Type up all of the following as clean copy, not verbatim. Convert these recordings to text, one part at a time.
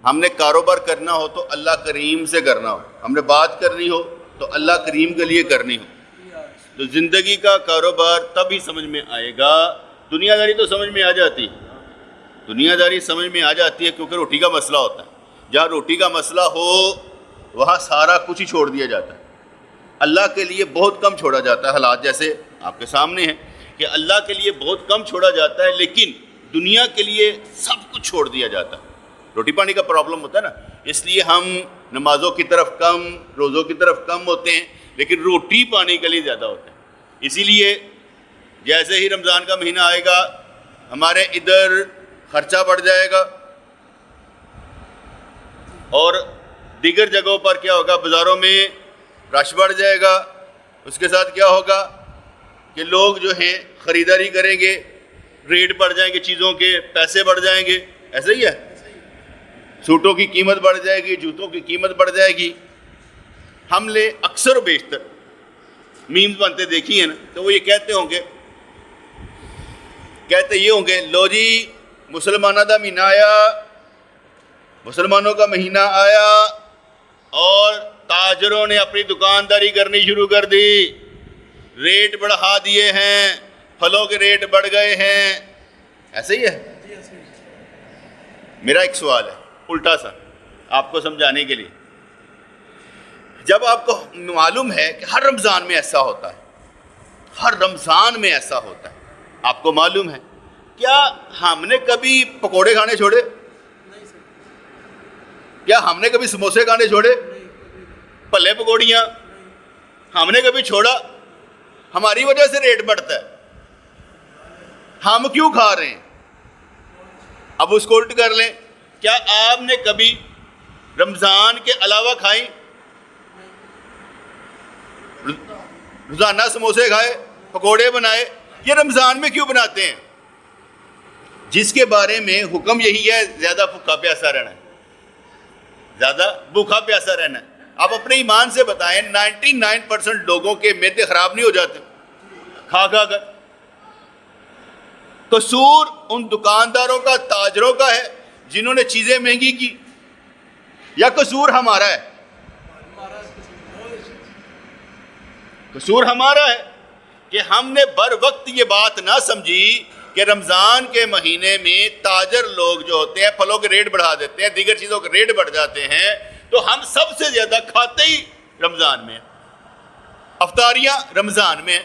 ہم نے کاروبار کرنا ہو تو اللہ کریم سے کرنا ہو، ہم نے بات کرنی ہو تو اللہ کریم کے لیے کرنی ہو. تو زندگی کا کاروبار تب ہی سمجھ میں آئے گا. دنیا داری تو سمجھ میں آ جاتی ہے، دنیا داری سمجھ میں آ جاتی ہے کیونکہ روٹی کا مسئلہ ہوتا ہے. جہاں روٹی کا مسئلہ ہو وہاں سارا کچھ ہی چھوڑ دیا جاتا ہے. اللہ کے لیے بہت کم چھوڑا جاتا ہے. حالات جیسے آپ کے سامنے ہیں کہ اللہ کے لیے بہت کم چھوڑا جاتا ہے، لیکن دنیا کے لیے سب کچھ چھوڑ دیا جاتا ہے. روٹی پانی کا پرابلم ہوتا ہے نا، اس لیے ہم نمازوں کی طرف کم، روزوں کی طرف کم ہوتے ہیں، لیکن روٹی پانی کے لیے زیادہ ہوتے ہیں. اسی لیے جیسے ہی رمضان کا مہینہ آئے گا ہمارے ادھر خرچہ بڑھ جائے گا، اور دیگر جگہوں پر کیا ہوگا، بازاروں میں رش بڑھ جائے گا. اس کے ساتھ کیا ہوگا کہ لوگ جو ہیں خریداری کریں گے، ریٹ بڑھ جائیں گے، چیزوں کے پیسے بڑھ جائیں گے. ایسا ہی ہے، سوٹوں کی قیمت بڑھ جائے گی، جوتوں کی قیمت بڑھ جائے گی. ہم نے اکثر و بیشتر میمز بنتے دیکھی ہیں نا، تو وہ یہ کہتے یہ ہوں گے لو جی مسلمانوں کا مہینہ آیا، مسلمانوں کا مہینہ آیا اور تاجروں نے اپنی دکانداری کرنی شروع کر دی، ریٹ بڑھا دیے ہیں، پھلوں کے ریٹ بڑھ گئے ہیں. ایسا ہی ہے. میرا ایک سوال ہے الٹا سا آپ کو سمجھانے کے لیے. جب آپ کو معلوم ہے کہ ہر رمضان میں ایسا ہوتا ہے، ہر رمضان میں ایسا ہوتا ہے، آپ کو معلوم ہے، کیا ہم نے کبھی پکوڑے کھانے چھوڑے؟ کیا ہم نے کبھی سموسے کھانے چھوڑے؟ پلے پکوڑیاں ہم نے کبھی چھوڑا؟ ہماری وجہ سے ریٹ بڑھتا ہے. ہم کیوں کھا رہے ہیں؟ اب اس کو الٹ کر لیں، کیا آپ نے کبھی رمضان کے علاوہ کھائیں؟ روزانہ سموسے کھائے، پکوڑے بنائے، یہ رمضان میں کیوں بناتے ہیں؟ جس کے بارے میں حکم یہی ہے زیادہ بھوکا پیاسا رہنا ہے، زیادہ بھوکا پیاسا رہنا ہے. آپ اپنے ایمان سے بتائیں 99% لوگوں کے معدے خراب نہیں ہو جاتے کھا کھا کر؟ قصور ان دکانداروں کا، تاجروں کا ہے جنہوں نے چیزیں مہنگی کی، یا قصور ہمارا ہے؟ قصور ہمارا ہے کہ ہم نے بر وقت یہ بات نہ سمجھی کہ رمضان کے مہینے میں تاجر لوگ جو ہوتے ہیں پھلوں کے ریٹ بڑھا دیتے ہیں، دیگر چیزوں کے ریٹ بڑھ جاتے ہیں، تو ہم سب سے زیادہ کھاتے ہی رمضان میں، افطاریاں رمضان میں.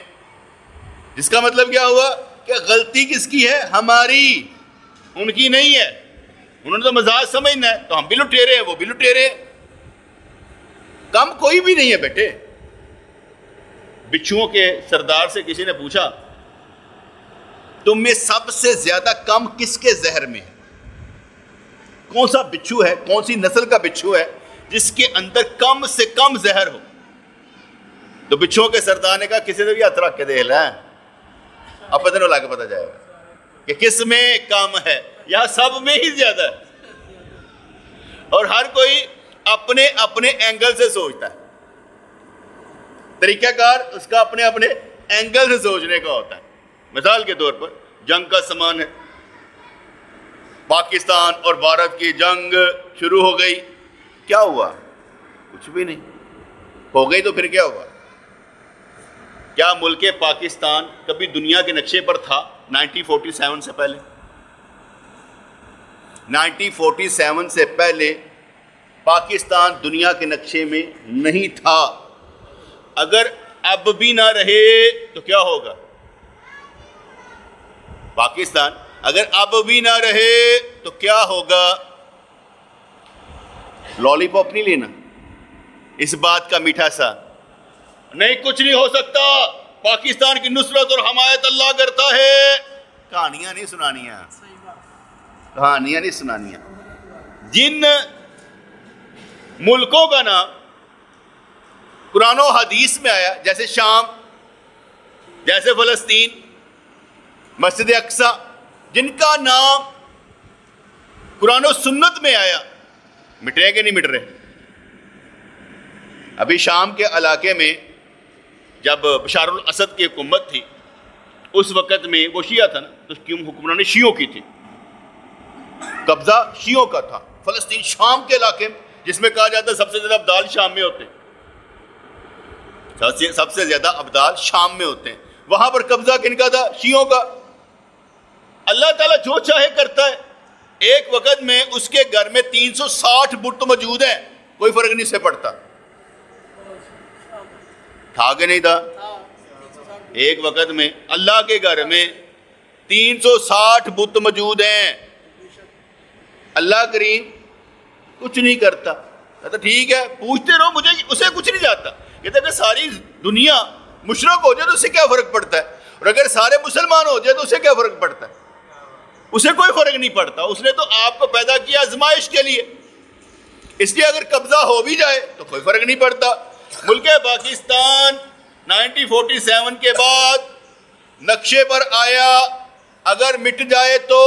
جس کا مطلب کیا ہوا کہ غلطی کس کی ہے؟ ہماری، ان کی نہیں ہے. انہوں نے تو مزاج سمجھنا ہے، تو ہم بھی لٹیرے ہیں، وہ بھی لٹیرے ہیں. کم کوئی بھی نہیں ہے بیٹے. بچھوؤں کے سردار سے کسی نے پوچھا تم میں سب سے زیادہ کم کس کے زہر میں ہے؟ کون سا بچھو ہے، کون سی نسل کا بچھو ہے جس کے اندر کم سے کم زہر ہو؟ تو بچھوؤں کے سردار نے کہا کسی نے بھی ہاتھ رکھ کے دیکھ لیں، اب پتہ نہیں لگا، پتہ جائے گا کہ کس میں کم ہے. یا سب میں ہی زیادہ ہے، اور ہر کوئی اپنے اپنے اینگل سے سوچتا ہے. طریقہ کار اس کا اپنے اپنے اینگل سے سوچنے کا ہوتا ہے. مثال کے طور پر جنگ کا سامان ہے، پاکستان اور بھارت کی جنگ شروع ہو گئی، کیا ہوا؟ کچھ بھی نہیں. ہو گئی تو پھر کیا ہوا؟ کیا ملک پاکستان کبھی دنیا کے نقشے پر تھا 1947 سے پہلے؟ 1947 سے پہلے پاکستان دنیا کے نقشے میں نہیں تھا. اگر اب بھی نہ رہے تو کیا ہوگا؟ پاکستان اگر اب بھی نہ رہے تو کیا ہوگا؟ لالی پاپ نہیں لینا اس بات کا میٹھا سا، نہیں کچھ نہیں ہو سکتا، پاکستان کی نصرت اور حمایت اللہ کرتا ہے. کہانیاں نہیں سنانیاں، کہانیاں نہیں سنانیاں. جن ملکوں کا نام قرآن و حدیث میں آیا، جیسے شام، جیسے فلسطین، مسجد اقصی، جن کا نام قرآن و سنت میں آیا، مٹ رہے کہ نہیں مٹ رہے؟ ابھی شام کے علاقے میں جب بشار الاسد کی حکومت تھی، اس وقت میں وہ شیعہ تھا نا، تو حکمرانی شیعوں کی تھی، قبضہ شیعوں کا تھا. فلسطین شام کے علاقے میں، جس میں کہا جاتا ہے سب سے زیادہ ابدال شام میں ہوتے ہیں، سب سے زیادہ ابدال شام میں ہوتے ہیں، وہاں پر قبضہ کن کا تھا؟ شیعوں کا۔ اللہ تعالیٰ جو چاہے کرتا ہے۔ ایک وقت میں اس کے گھر میں 360 بت موجود ہیں، کوئی فرق نہیں سے پڑتا، تھا کہ نہیں تھا؟ ایک وقت میں اللہ کے گھر میں 360 بت موجود ہیں، اللہ کریم کچھ نہیں کرتا۔ کہتا ٹھیک ہے پوچھتے رہو، مجھے اسے کچھ نہیں جاتا۔ کہتا کہ ساری دنیا مشرک ہو جائے تو اسے کیا فرق پڑتا ہے، اور اگر سارے مسلمان ہو جائے تو اسے کیا فرق پڑتا ہے؟ اسے کوئی فرق نہیں پڑتا، اس نے تو آپ کو پیدا کیا آزمائش کے لیے، اس لیے اگر قبضہ ہو بھی جائے تو کوئی فرق نہیں پڑتا۔ ملک پاکستان 1947 کے بعد نقشے پر آیا، اگر مٹ جائے تو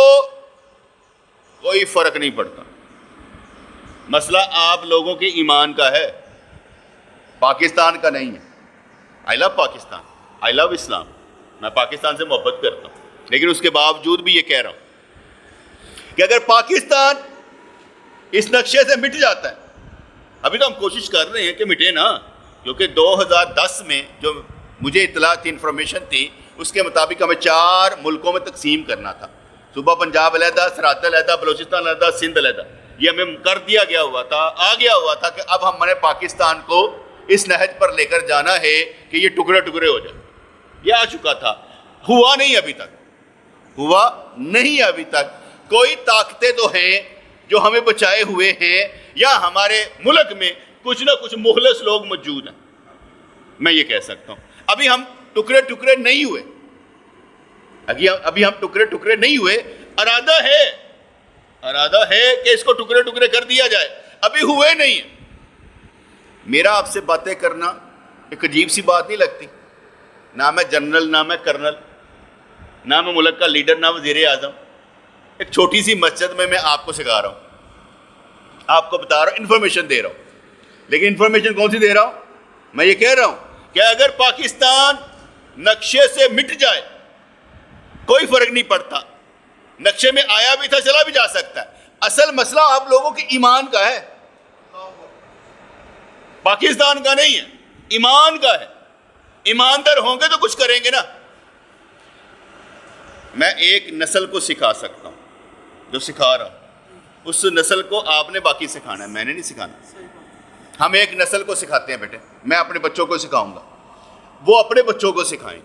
کوئی فرق نہیں پڑتا۔ مسئلہ آپ لوگوں کے ایمان کا ہے، پاکستان کا نہیں ہے۔ آئی لو پاکستان، آئی لو اسلام، میں پاکستان سے محبت کرتا ہوں، لیکن اس کے باوجود بھی یہ کہہ رہا ہوں کہ اگر پاکستان اس نقشے سے مٹ جاتا ہے، ابھی تو ہم کوشش کر رہے ہیں کہ مٹے نا، کیونکہ 2010 میں جو مجھے اطلاع تھی، انفارمیشن تھی، اس کے مطابق ہمیں 4 ملکوں میں تقسیم کرنا تھا، صوبہ پنجاب علیحدہ، سرحد علیحدہ، بلوچستان علیحدہ، سندھ علیحدہ۔ یہ ہمیں کر دیا گیا ہوا تھا، آ گیا ہوا تھا کہ اب ہم نے پاکستان کو اس نہج پر لے کر جانا ہے کہ یہ ٹکڑے ٹکڑے ہو جائے۔ یہ آ چکا تھا، ہوا نہیں ابھی تک، ہوا نہیں ابھی تک۔ کوئی طاقتیں تو ہیں جو ہمیں بچائے ہوئے ہیں، یا ہمارے ملک میں کچھ نہ کچھ مخلص لوگ موجود ہیں، میں یہ کہہ سکتا ہوں۔ ابھی ہم ٹکڑے ٹکڑے نہیں ہوئے، ابھی ہم ٹکڑے ٹکڑے نہیں ہوئے، ارادہ ہے کہ اس کو ٹکڑے ٹکڑے کر دیا جائے، ابھی ہوئے نہیں ہیں۔ میرا آپ سے باتیں کرنا ایک عجیب سی بات نہیں لگتی؟ نہ میں جنرل، نہ میں کرنل، نہ میں ملک کا لیڈر، نہ وزیر اعظم۔ ایک چھوٹی سی مسجد میں آپ کو سکھا رہا ہوں، آپ کو بتا رہا ہوں، انفارمیشن دے رہا ہوں، لیکن انفارمیشن کون سی دے رہا ہوں؟ میں یہ کہہ رہا ہوں کہ اگر پاکستان نقشے سے مٹ جائے کوئی فرق نہیں پڑتا، نقشے میں آیا بھی تھا، چلا بھی جا سکتا ہے۔ اصل مسئلہ آپ لوگوں کے ایمان کا ہے، پاکستان کا نہیں ہے، ایمان کا ہے۔ ایماندار ہوں گے تو کچھ کریں گے نا۔ میں ایک نسل کو سکھا سکتا ہوں، جو سکھا رہا ہوں، اس نسل کو آپ نے باقی سکھانا ہے، میں نے نہیں سکھانا۔ ہم ایک نسل کو سکھاتے ہیں بیٹے، میں اپنے بچوں کو سکھاؤں گا، وہ اپنے بچوں کو سکھائیں۔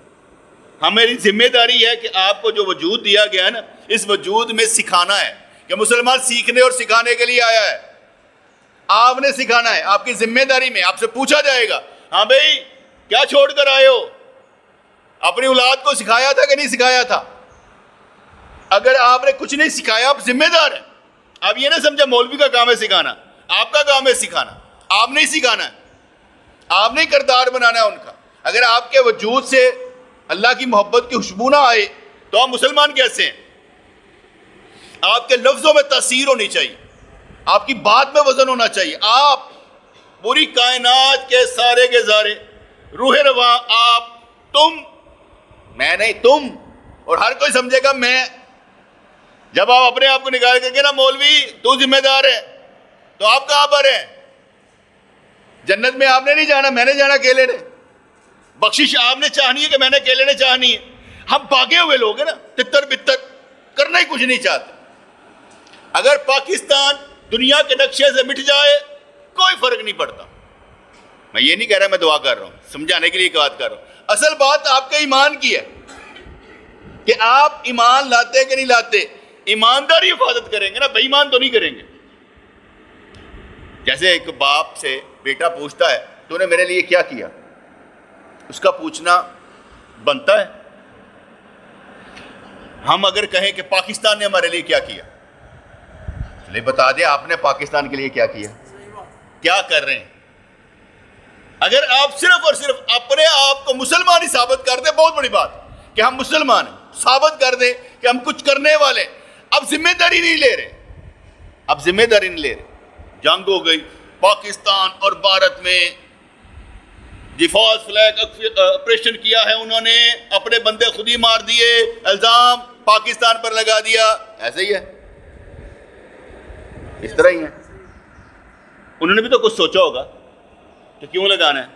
ہماری ذمہ داری ہے کہ آپ کو جو وجود دیا گیا ہے نا، اس وجود میں سکھانا ہے، کہ مسلمان سیکھنے اور سکھانے کے لیے آیا ہے۔ آپ نے سکھانا ہے، آپ کی ذمہ داری میں آپ سے پوچھا جائے گا، ہاں بھائی کیا چھوڑ کر آئے ہو؟ اپنی اولاد کو سکھایا تھا کہ نہیں سکھایا تھا؟ اگر آپ نے کچھ نہیں سکھایا، آپ ذمہ دار ہیں۔ آپ یہ نہ سمجھا مولوی کا کام ہے سکھانا، آپ کا کام ہے سکھانا، آپ نہیں سکھانا ہے، آپ نے کردار بنانا ہے ان کا۔ اگر آپ کے وجود سے اللہ کی محبت کی خوشبو نہ آئے تو آپ مسلمان کیسے ہیں؟ آپ کے لفظوں میں تاثیر ہونی چاہیے، آپ کی بات میں وزن ہونا چاہیے۔ آپ پوری کائنات کے سارے کے سارے روح رواں، آپ، تم، میں نہیں، تم، اور ہر کوئی سمجھے گا میں۔ جب آپ اپنے آپ کو نکال کر کے نا مولوی تو ذمہ دار ہے، تو آپ کہاں پر ہیں؟ جنت میں آپ نے نہیں جانا، میں نے جانا، اکیلے نے۔ بخشش آپ نے چاہنی ہے کہ میں نے اکیلے نے چاہنی ہے؟ ہم بھاگے ہوئے لوگ ہیں نا، تتر بتر، کرنا ہی کچھ نہیں چاہتے۔ اگر پاکستان دنیا کے نقشے سے مٹ جائے کوئی فرق نہیں پڑتا۔ میں یہ نہیں کہہ رہا، میں دعا کر رہا ہوں، سمجھانے کے لیے ایک بات کر رہا ہوں۔ اصل بات آپ کے ایمان کی ہے کہ آپ ایمان لاتے کہ نہیں لاتے۔ ایمانداری حفاظت کریں گے نا، بے ایمان تو نہیں کریں گے۔ جیسے ایک باپ سے بیٹا پوچھتا ہے تو نے میرے لیے کیا کیا، اس کا پوچھنا بنتا ہے۔ ہم اگر کہیں کہ پاکستان نے ہمارے لیے کیا کیا، چلے بتا دیں آپ نے پاکستان کے لیے کیا کیا، کیا کر رہے ہیں۔ اگر آپ صرف اور صرف اپنے آپ کو مسلمان ہی ثابت کر دیں، بہت بڑی بات کہ ہم مسلمان ہیں، ثابت کر دیں کہ ہم کچھ کرنے والے، اب ذمہ داری نہیں لے رہے، اب ذمہ داری نہیں لے رہے۔ جنگ ہو گئی پاکستان اور بھارت میں، فالس فلیگ آپریشن کیا ہے انہوں نے، اپنے بندے خود ہی مار دیے، الزام پاکستان پر لگا دیا، ایسے ہی ہے۔ اس طرح ہی ہیں. انہوں نے بھی تو کچھ سوچا ہوگا کہ کیوں لگانا ہے.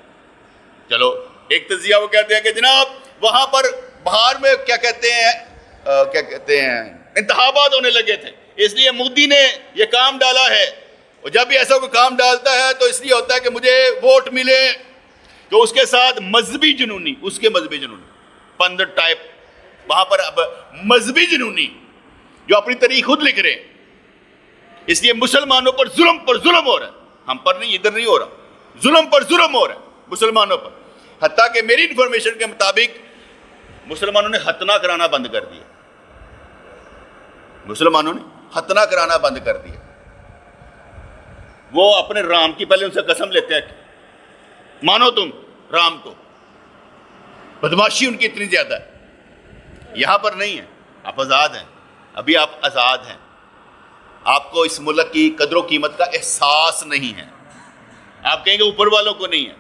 چلو ایک تجزیہ وہ کہتے ہیں کہ جناب وہاں پر بہار میں کیا کہتے ہیں انتخابات ہونے لگے تھے، اس لیے مودی نے یہ کام ڈالا ہے. اور جب بھی ایسا کوئی کام ڈالتا ہے تو اس لیے ہوتا ہے کہ مجھے ووٹ ملے. تو اس کے ساتھ مذہبی جنونی، اس کے مذہبی جنونی پندر ٹائپ وہاں پر اب مذہبی جنونی جو اپنی تاریخ خود لکھ رہے ہیں. اس لیے مسلمانوں پر ظلم ہو رہا ہے. ہم پر نہیں، ادھر نہیں ہو رہا، ظلم پر ظلم ہو رہا ہے مسلمانوں پر. حتیٰ کہ میری انفارمیشن کے مطابق مسلمانوں نے ختنہ کرانا بند کر دیا. مسلمانوں نے ختنہ کرانا بند کر دیا. وہ اپنے رام کی پہلے ان سے قسم لیتے ہیں مانو تم رام کو. بدماشی ان کی اتنی زیادہ ہے. یہاں پر نہیں ہے. آپ آزاد ہیں، ابھی آپ آزاد ہیں. آپ کو اس ملک کی قدر و قیمت کا احساس نہیں ہے. آپ کہیں گے اوپر والوں کو نہیں ہے.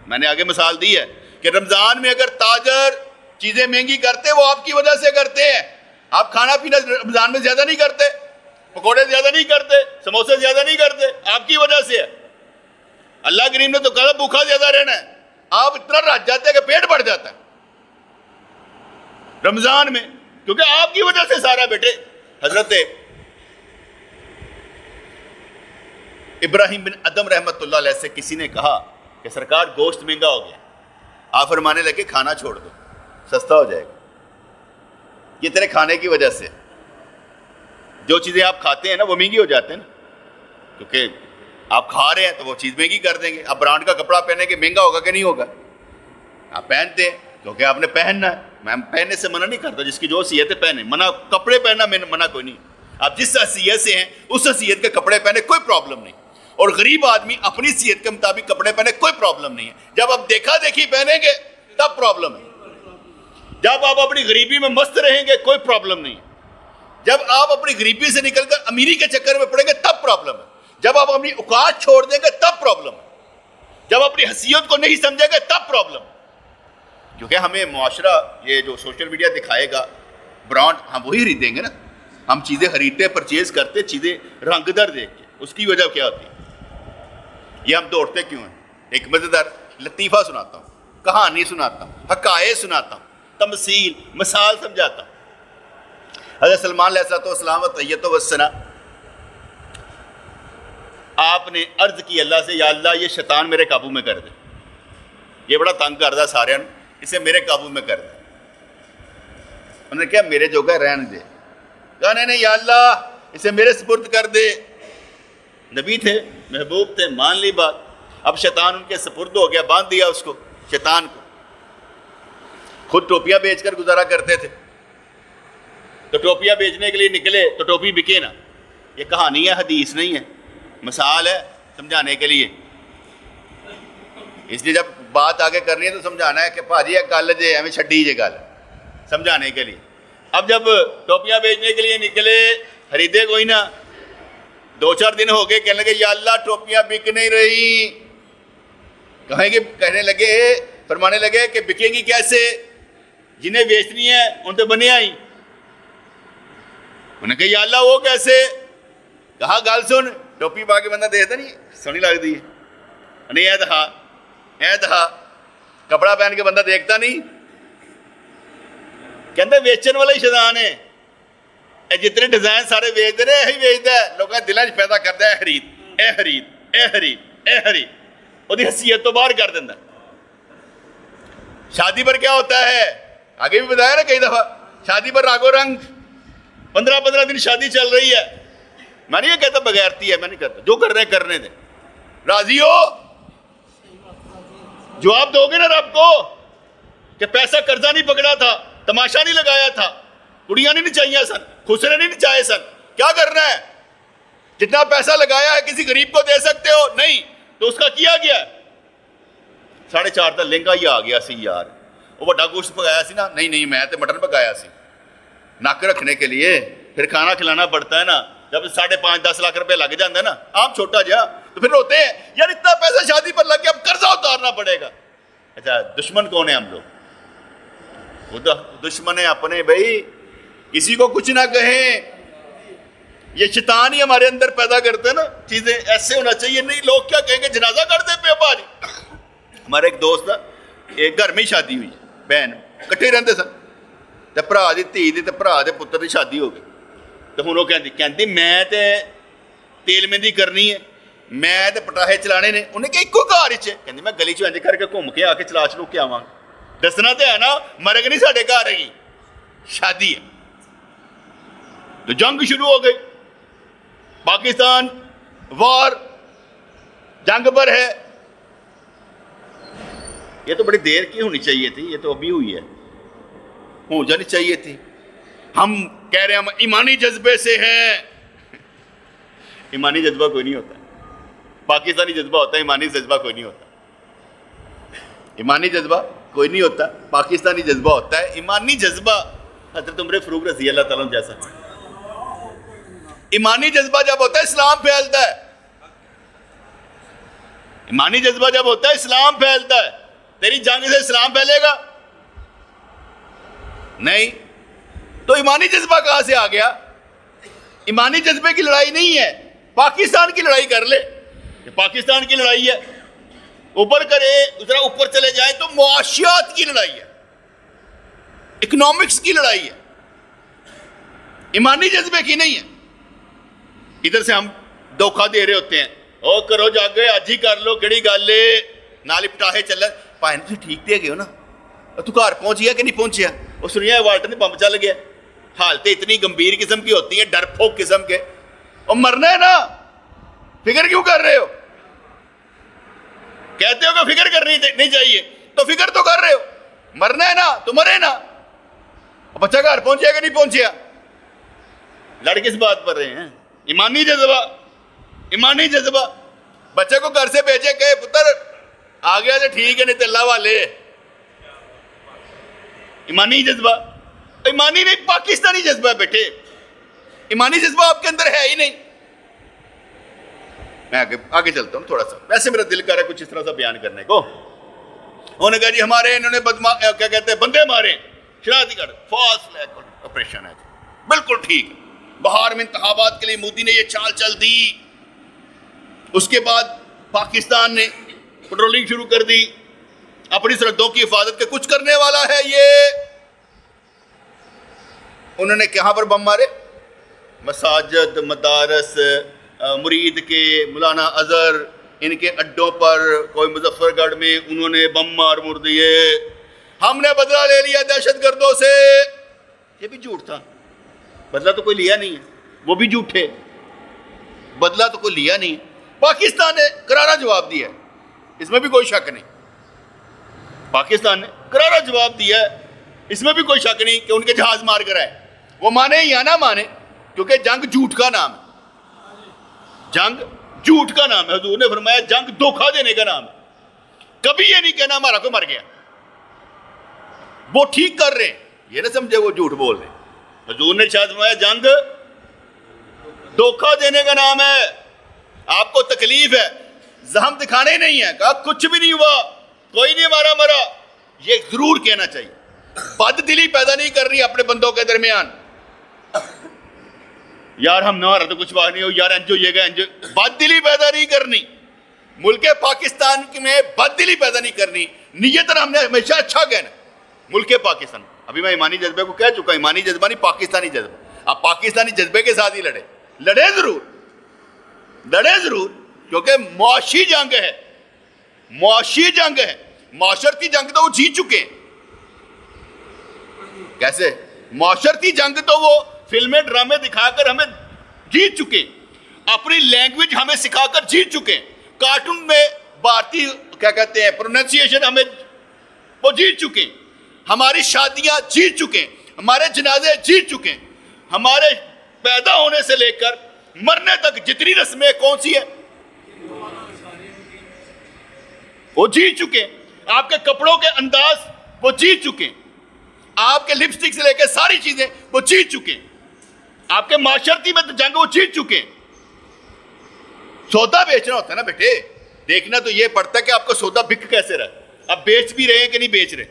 میں نے آگے مثال دی ہے کہ رمضان میں اگر تاجر چیزیں مہنگی کرتے وہ آپ کی وجہ سے کرتے ہیں. آپ کھانا پینا رمضان میں زیادہ نہیں کرتے، پکوڑے زیادہ نہیں کرتے، سموسے زیادہ نہیں کرتے، آپ کی وجہ سے ہے. اللہ کریم نے تو کہا بھوکا زیادہ رہنا ہے. آپ اتنا رج جاتے ہیں کہ پیٹ بڑھ جاتا ہے رمضان میں، کیونکہ آپ کی وجہ سے سارا. بیٹے حضرت ابراہیم بن ادم رحمت اللہ علیہ سے کسی نے کہا کہ سرکار گوشت مہنگا ہو گیا. آپ فرمانے لگے کھانا چھوڑ دو، سستا ہو جائے گا. یہ تیرے کھانے کی وجہ سے. جو چیزیں آپ کھاتے ہیں نا وہ مہنگی ہو جاتے ہیں نا، کیونکہ آپ کھا رہے ہیں تو وہ چیز مہنگی کر دیں گے. آپ برانڈ کا کپڑا پہنے کے مہنگا ہوگا کہ نہیں ہوگا؟ آپ پہنتے ہیں کیونکہ آپ نے پہننا ہے. میں پہننے سے منع نہیں کرتا، جس کی جو حیثیت ہے پہنے. منع کپڑے پہننا میں منع کوئی نہیں. آپ جس حیثیت سے ہیں اس حیثیت کے کپڑے پہنے، کوئی پرابلم نہیں. اور غریب آدمی اپنی حیثیت کے مطابق کپڑے پہنے، کوئی پرابلم نہیں ہے. جب آپ دیکھا دیکھی پہنیں گے تب پرابلم ہے. جب آپ اپنی غریبی میں مست رہیں گے کوئی پرابلم نہیں ہے. جب آپ اپنی غریبی سے نکل کر امیری کے چکر میں پڑیں گے تب پرابلم ہے. جب آپ اپنی اوقات چھوڑ دیں گے تب پرابلم ہے. جب اپنی حیثیت کو نہیں سمجھیں گے تب پرابلم ہے. کیونکہ ہمیں معاشرہ یہ جو سوشل میڈیا دکھائے گا برانڈ، ہم وہی خریدیں گے نا. ہم چیزیں خریدتے پرچیز کرتے چیزیں رنگ در دیکھ کے. اس کی وجہ کیا ہوتی ہے؟ یہ ہم دوڑتے کیوں ہیں؟ ایک مزیدار لطیفہ سناتا ہوں، کہانی سناتا ہوں، حکایت سناتا ہوں، تمثیل مثال سمجھاتا ہوں. حضرت سلمان علیہ السلام و طیبۃ والثنا، آپ نے عرض کی اللہ سے، یا اللہ یہ شیطان میرے قابو میں کر دے. یہ بڑا تنگ کردا سارے اسے میرے قابو میں کر دے. انہوں نے کہا میرے جوگا رہنے دے. کہا نہیں یا اللہ اسے میرے سپرد کر دے. نبی تھے، محبوب تھے، مان لی بات. اب شیطان ان کے سپرد ہو گیا، باندھ دیا اس کو، شیطان کو. خود ٹوپیاں بیچ کر گزارا کرتے تھے، تو ٹوپیاں بیچنے کے لیے نکلے تو ٹوپی بکے نا. یہ کہانی ہے، حدیث نہیں ہے، مثال ہے سمجھانے کے لیے. اس لیے جب بات آگے کرنی ہے تو سمجھانا ہے کہ بھاجی یہ گل جی ایویں چھڈی جی گل، سمجھانے کے لیے. اب جب ٹوپیاں بیچنے کے لیے نکلے، خریدے کوئی نہ. 2-4 دن ہو گئے، کہنے لگے یا اللہ ٹوپیاں بک نہیں رہی. کہنے لگے، فرمانے لگے کہ بکیں گی کیسے؟ جنہیں بیچنی ہے ان تو بنے آئی. انہوں نے کہا یا اللہ وہ کیسے؟ کہا گل سن، ٹوپی پا کے بندہ دیکھتا نہیں سونی لگتی ہے، نہیں اے دہا کپڑا پہن کے بندہ دیکھتا نہیں. کہتے بیچن والا ہی شیطان ہے. جتنے ڈیزائن سارے ویچتے ہیں یہی ویچتا ہے، لوگوں کے دلوں چ پیدا کرتا ہے خرید، اے خرید، اے خرید، اے خرید. وہ حیثیت تو باہر کر دینا. شادی پر کیا ہوتا ہے؟ آگے بھی بتایا نا کئی دفعہ، شادی پر راگو رنگ 15 دن شادی چل رہی ہے. میں نہیں یہ کہتا بغیرتی ہے، میں نہیں کہتا، جو کر رہے ہیں کرنے دیں. راضی ہو؟ جواب دو گے نا رب کو کہ پیسہ قرضہ نہیں پکڑا تھا، تماشا نہیں لگایا تھا، کڑیاں نہیں نچائیاں سن، خسرے نہیں نچائے سن. کیا کرنا ہے؟ جتنا پیسہ لگایا ہے کسی غریب کو دے سکتے ہو؟ نہیں، تو اس کا کیا گیا؟ 4.5 کا لہنگا ہی آ گیا سی یار. وہ بڑا گوشت پکایا سی نا، نہیں میں تو مٹن پکایا سی. نک رکھنے کے لیے پھر کھانا کھلانا پڑتا ہے نا. جب 5.5-10 لاکھ روپے لگ جاندے نا، آپ چھوٹا جا تو پھر روتے ہیں یار اتنا پیسہ شادی پر لگ گیا، اب قرضہ اتارنا پڑے گا. اچھا دشمن کون ہے ہم لوگ؟ وہ دشمن ہے اپنے. بھائی کسی کو کچھ نہ کہیں، یہ شیطان ہی ہمارے اندر پیدا کرتے ہیں نا چیزیں ایسے ہونا چاہیے. نہیں لوگ کیا کہیں گے جنازہ کر دے پہ پا جی. ہمارا ایک دوست تھا, ایک گھر میں ہی شادی ہوئی, بہن کٹھے رہتے سن, تو بھرا دی دھی دی تے بھرا دے پتر دی شادی ہو گئی. تو ہوں وہ کہندی میں تے تیل مہندی کرنی ہے, میں تے پٹاہے چلانے نے. انہیں کہ ایکو گھر چ کہندی میں گلی چ کر کے گھوم کے آ کے چلا چلو کے آواں. دسنا تو ہے نا مرگ نہیں ساڈے گھر ہے, شادی ہے. تو جنگ شروع ہو گئی, پاکستان وار جنگ پر ہے. یہ تو بڑی دیر کی ہونی چاہیے تھی, یہ تو ابھی ہوئی ہے, ہو جانی چاہیے تھی. ہم کہہ رہے ہیں ہم ایمانی جذبے سے ہیں. ایمانی جذبہ کوئی نہیں ہوتا, پاکستانی جذبہ ہوتا ہے, ایمانی جذبہ کوئی نہیں ہوتا. ایمانی جذبہ کوئی نہیں ہوتا, پاکستانی جذبہ ہوتا ہے. ایمانی جذبہ حضرت عمر فاروق رضی اللہ تعالیٰ جیسا. ایمانی جذبہ جب ہوتا ہے اسلام پھیلتا ہے. ایمانی جذبہ جب ہوتا ہے اسلام پھیلتا ہے. تیری جنگ سے اسلام پھیلے گا نہیں. تو ایمانی جذبہ کہاں سے آ گیا؟ ایمانی جذبے کی لڑائی نہیں ہے, پاکستان کی لڑائی کر لے. یہ پاکستان کی لڑائی ہے, اوپر کرے ذرا اوپر چلے جائیں تو معاشیات کی لڑائی ہے, اکنامکس کی لڑائی ہے, ایمانی جذبے کی نہیں ہے. ادھر سے ہم دھوکہ دے رہے ہوتے ہیں, او کرو جاگے آج ہی کر لو کیڑی گل ہے, نال پٹاہے چل پائے تھی ٹھیک دے گئے ہو نا, تو گھر پہنچ گیا کہ نہیں پہنچیا؟ وہ سنیا والٹر نے بم چل گیا. حالتیں اتنی گمبھیر قسم کی ہوتی ہیں, ڈر پھوک قسم کے. اور مرنا ہے نا, فکر کیوں کر رہے ہو؟ کہتے ہو کہ فکر کرنی نہیں چاہیے, تو فکر تو کر رہے ہو. مرنا ہے نا تو مرے نا. اور بچہ گھر پہنچیا کہ نہیں پہنچیا؟ لڑ کس بات پر رہے ہیں؟ ایمانی جذبہ. ایمانی جذبہ بچے کو گھر سے بھیجے کہ پتر آ گیا تو ٹھیک ہے, نہیں تو اللہ والے. ایمانی جذبہ, ایمانی نہیں پاکستانی جذبہ ہے بیٹے. ایمانی جذبہ آپ کے اندر ہے ہی نہیں. میں آگے چلتا ہوں تھوڑا سا, ویسے میرا دل کر رہا ہے کچھ اس طرح سا بیان کرنے کو. انہوں نے کہا جی ہمارے انہوں نے کیا کہتے ہیں بندے مارے, شرارتی کر فاسٹ فلیگ آپریشن ہے. بالکل ٹھیک. بہار میں انتخابات کے لیے مودی نے یہ چال چل دی. اس کے بعد پاکستان نے پٹرولنگ شروع کر دی, اپنی سرحدوں کی حفاظت کے کچھ کرنے والا ہے یہ. انہوں نے کہاں پر بم مارے؟ مساجد, مدارس, مرید کے, مولانا اظہر, ان کے اڈوں پر. کوئی مظفر گڑھ میں انہوں نے بم مار مر دیے. ہم نے بدلہ لے لیا دہشت گردوں سے. یہ بھی جھوٹ تھا. بدلہ تو کوئی لیا نہیں ہے, وہ بھی جھوٹے. بدلہ تو کوئی لیا نہیں ہے. پاکستان نے کرارا جواب دیا ہے, اس میں بھی کوئی شک نہیں. پاکستان نے کرارا جواب دیا ہے, اس میں بھی کوئی شک نہیں کہ ان کے جہاز مار کر آئے. وہ مانے یا نہ مانے, کیونکہ جنگ جھوٹ کا نام ہے. جنگ جھوٹ کا نام ہے. حضور نے فرمایا جنگ دھوکہ دینے کا نام ہے. کبھی یہ نہیں کہنا ہمارا کوئی مر گیا. وہ ٹھیک کر رہے ہیں, یہ نہ سمجھے وہ جھوٹ بول رہے ہیں. حضور نے شاید فرمایا جنگ دھوکہ دینے کا نام ہے. آپ کو تکلیف ہے, زخم دکھانے نہیں ہے, کہا کچھ بھی نہیں ہوا, کوئی نہیں ہمارا مرا. یہ ضرور کہنا چاہیے. بد دلی پیدا نہیں کرنی اپنے بندوں کے درمیان. یار ہم نہ رہا تو کچھ بات نہیں ہو, یار انجو یہ گا انجو. بد دلی پیدا نہیں کرنی. ملک پاکستان میں بد دلی پیدا نہیں کرنی. نیتاً ہم نے ہمیشہ اچھا کہنا. ملک پاکستان, ابھی میں ایمانی جذبے کو کہہ چکا, ایمانی جذبہ نہیں پاکستانی جذبہ. آپ پاکستانی جذبے کے ساتھ ہی لڑے ضرور, کیونکہ معاشی جنگ ہے. معاشی جنگ ہے. معاشرتی جنگ تو وہ جیت چکے ہیں. کیسے معاشرتی جنگ تو وہ فلمیں ڈرامے دکھا کر ہمیں جیت چکے. اپنی لینگویج ہمیں سکھا کر جیت چکے. کارٹون میں بھارتی کیا کہتے ہیں پروننسیشن ہمیں وہ جیت چکے. ہماری شادیاں جیت چکے. ہمارے جنازے جیت چکے. ہمارے پیدا ہونے سے لے کر مرنے تک جتنی رسمیں کون سی ہیں وہ جیت چکے. آپ کے کپڑوں کے انداز وہ جیت چکے. آپ کے لپسٹک سے لے کے ساری چیزیں وہ جیت چکے. آپ کے معاشرتی میں تو جنگ وہ جیت چکے. سودا بیچنا ہوتا ہے نا بیٹے, دیکھنا تو یہ پڑتا ہے کہ آپ کا سودا بک کیسے رہا. آپ بیچ بھی رہے ہیں کہ نہیں بیچ رہے.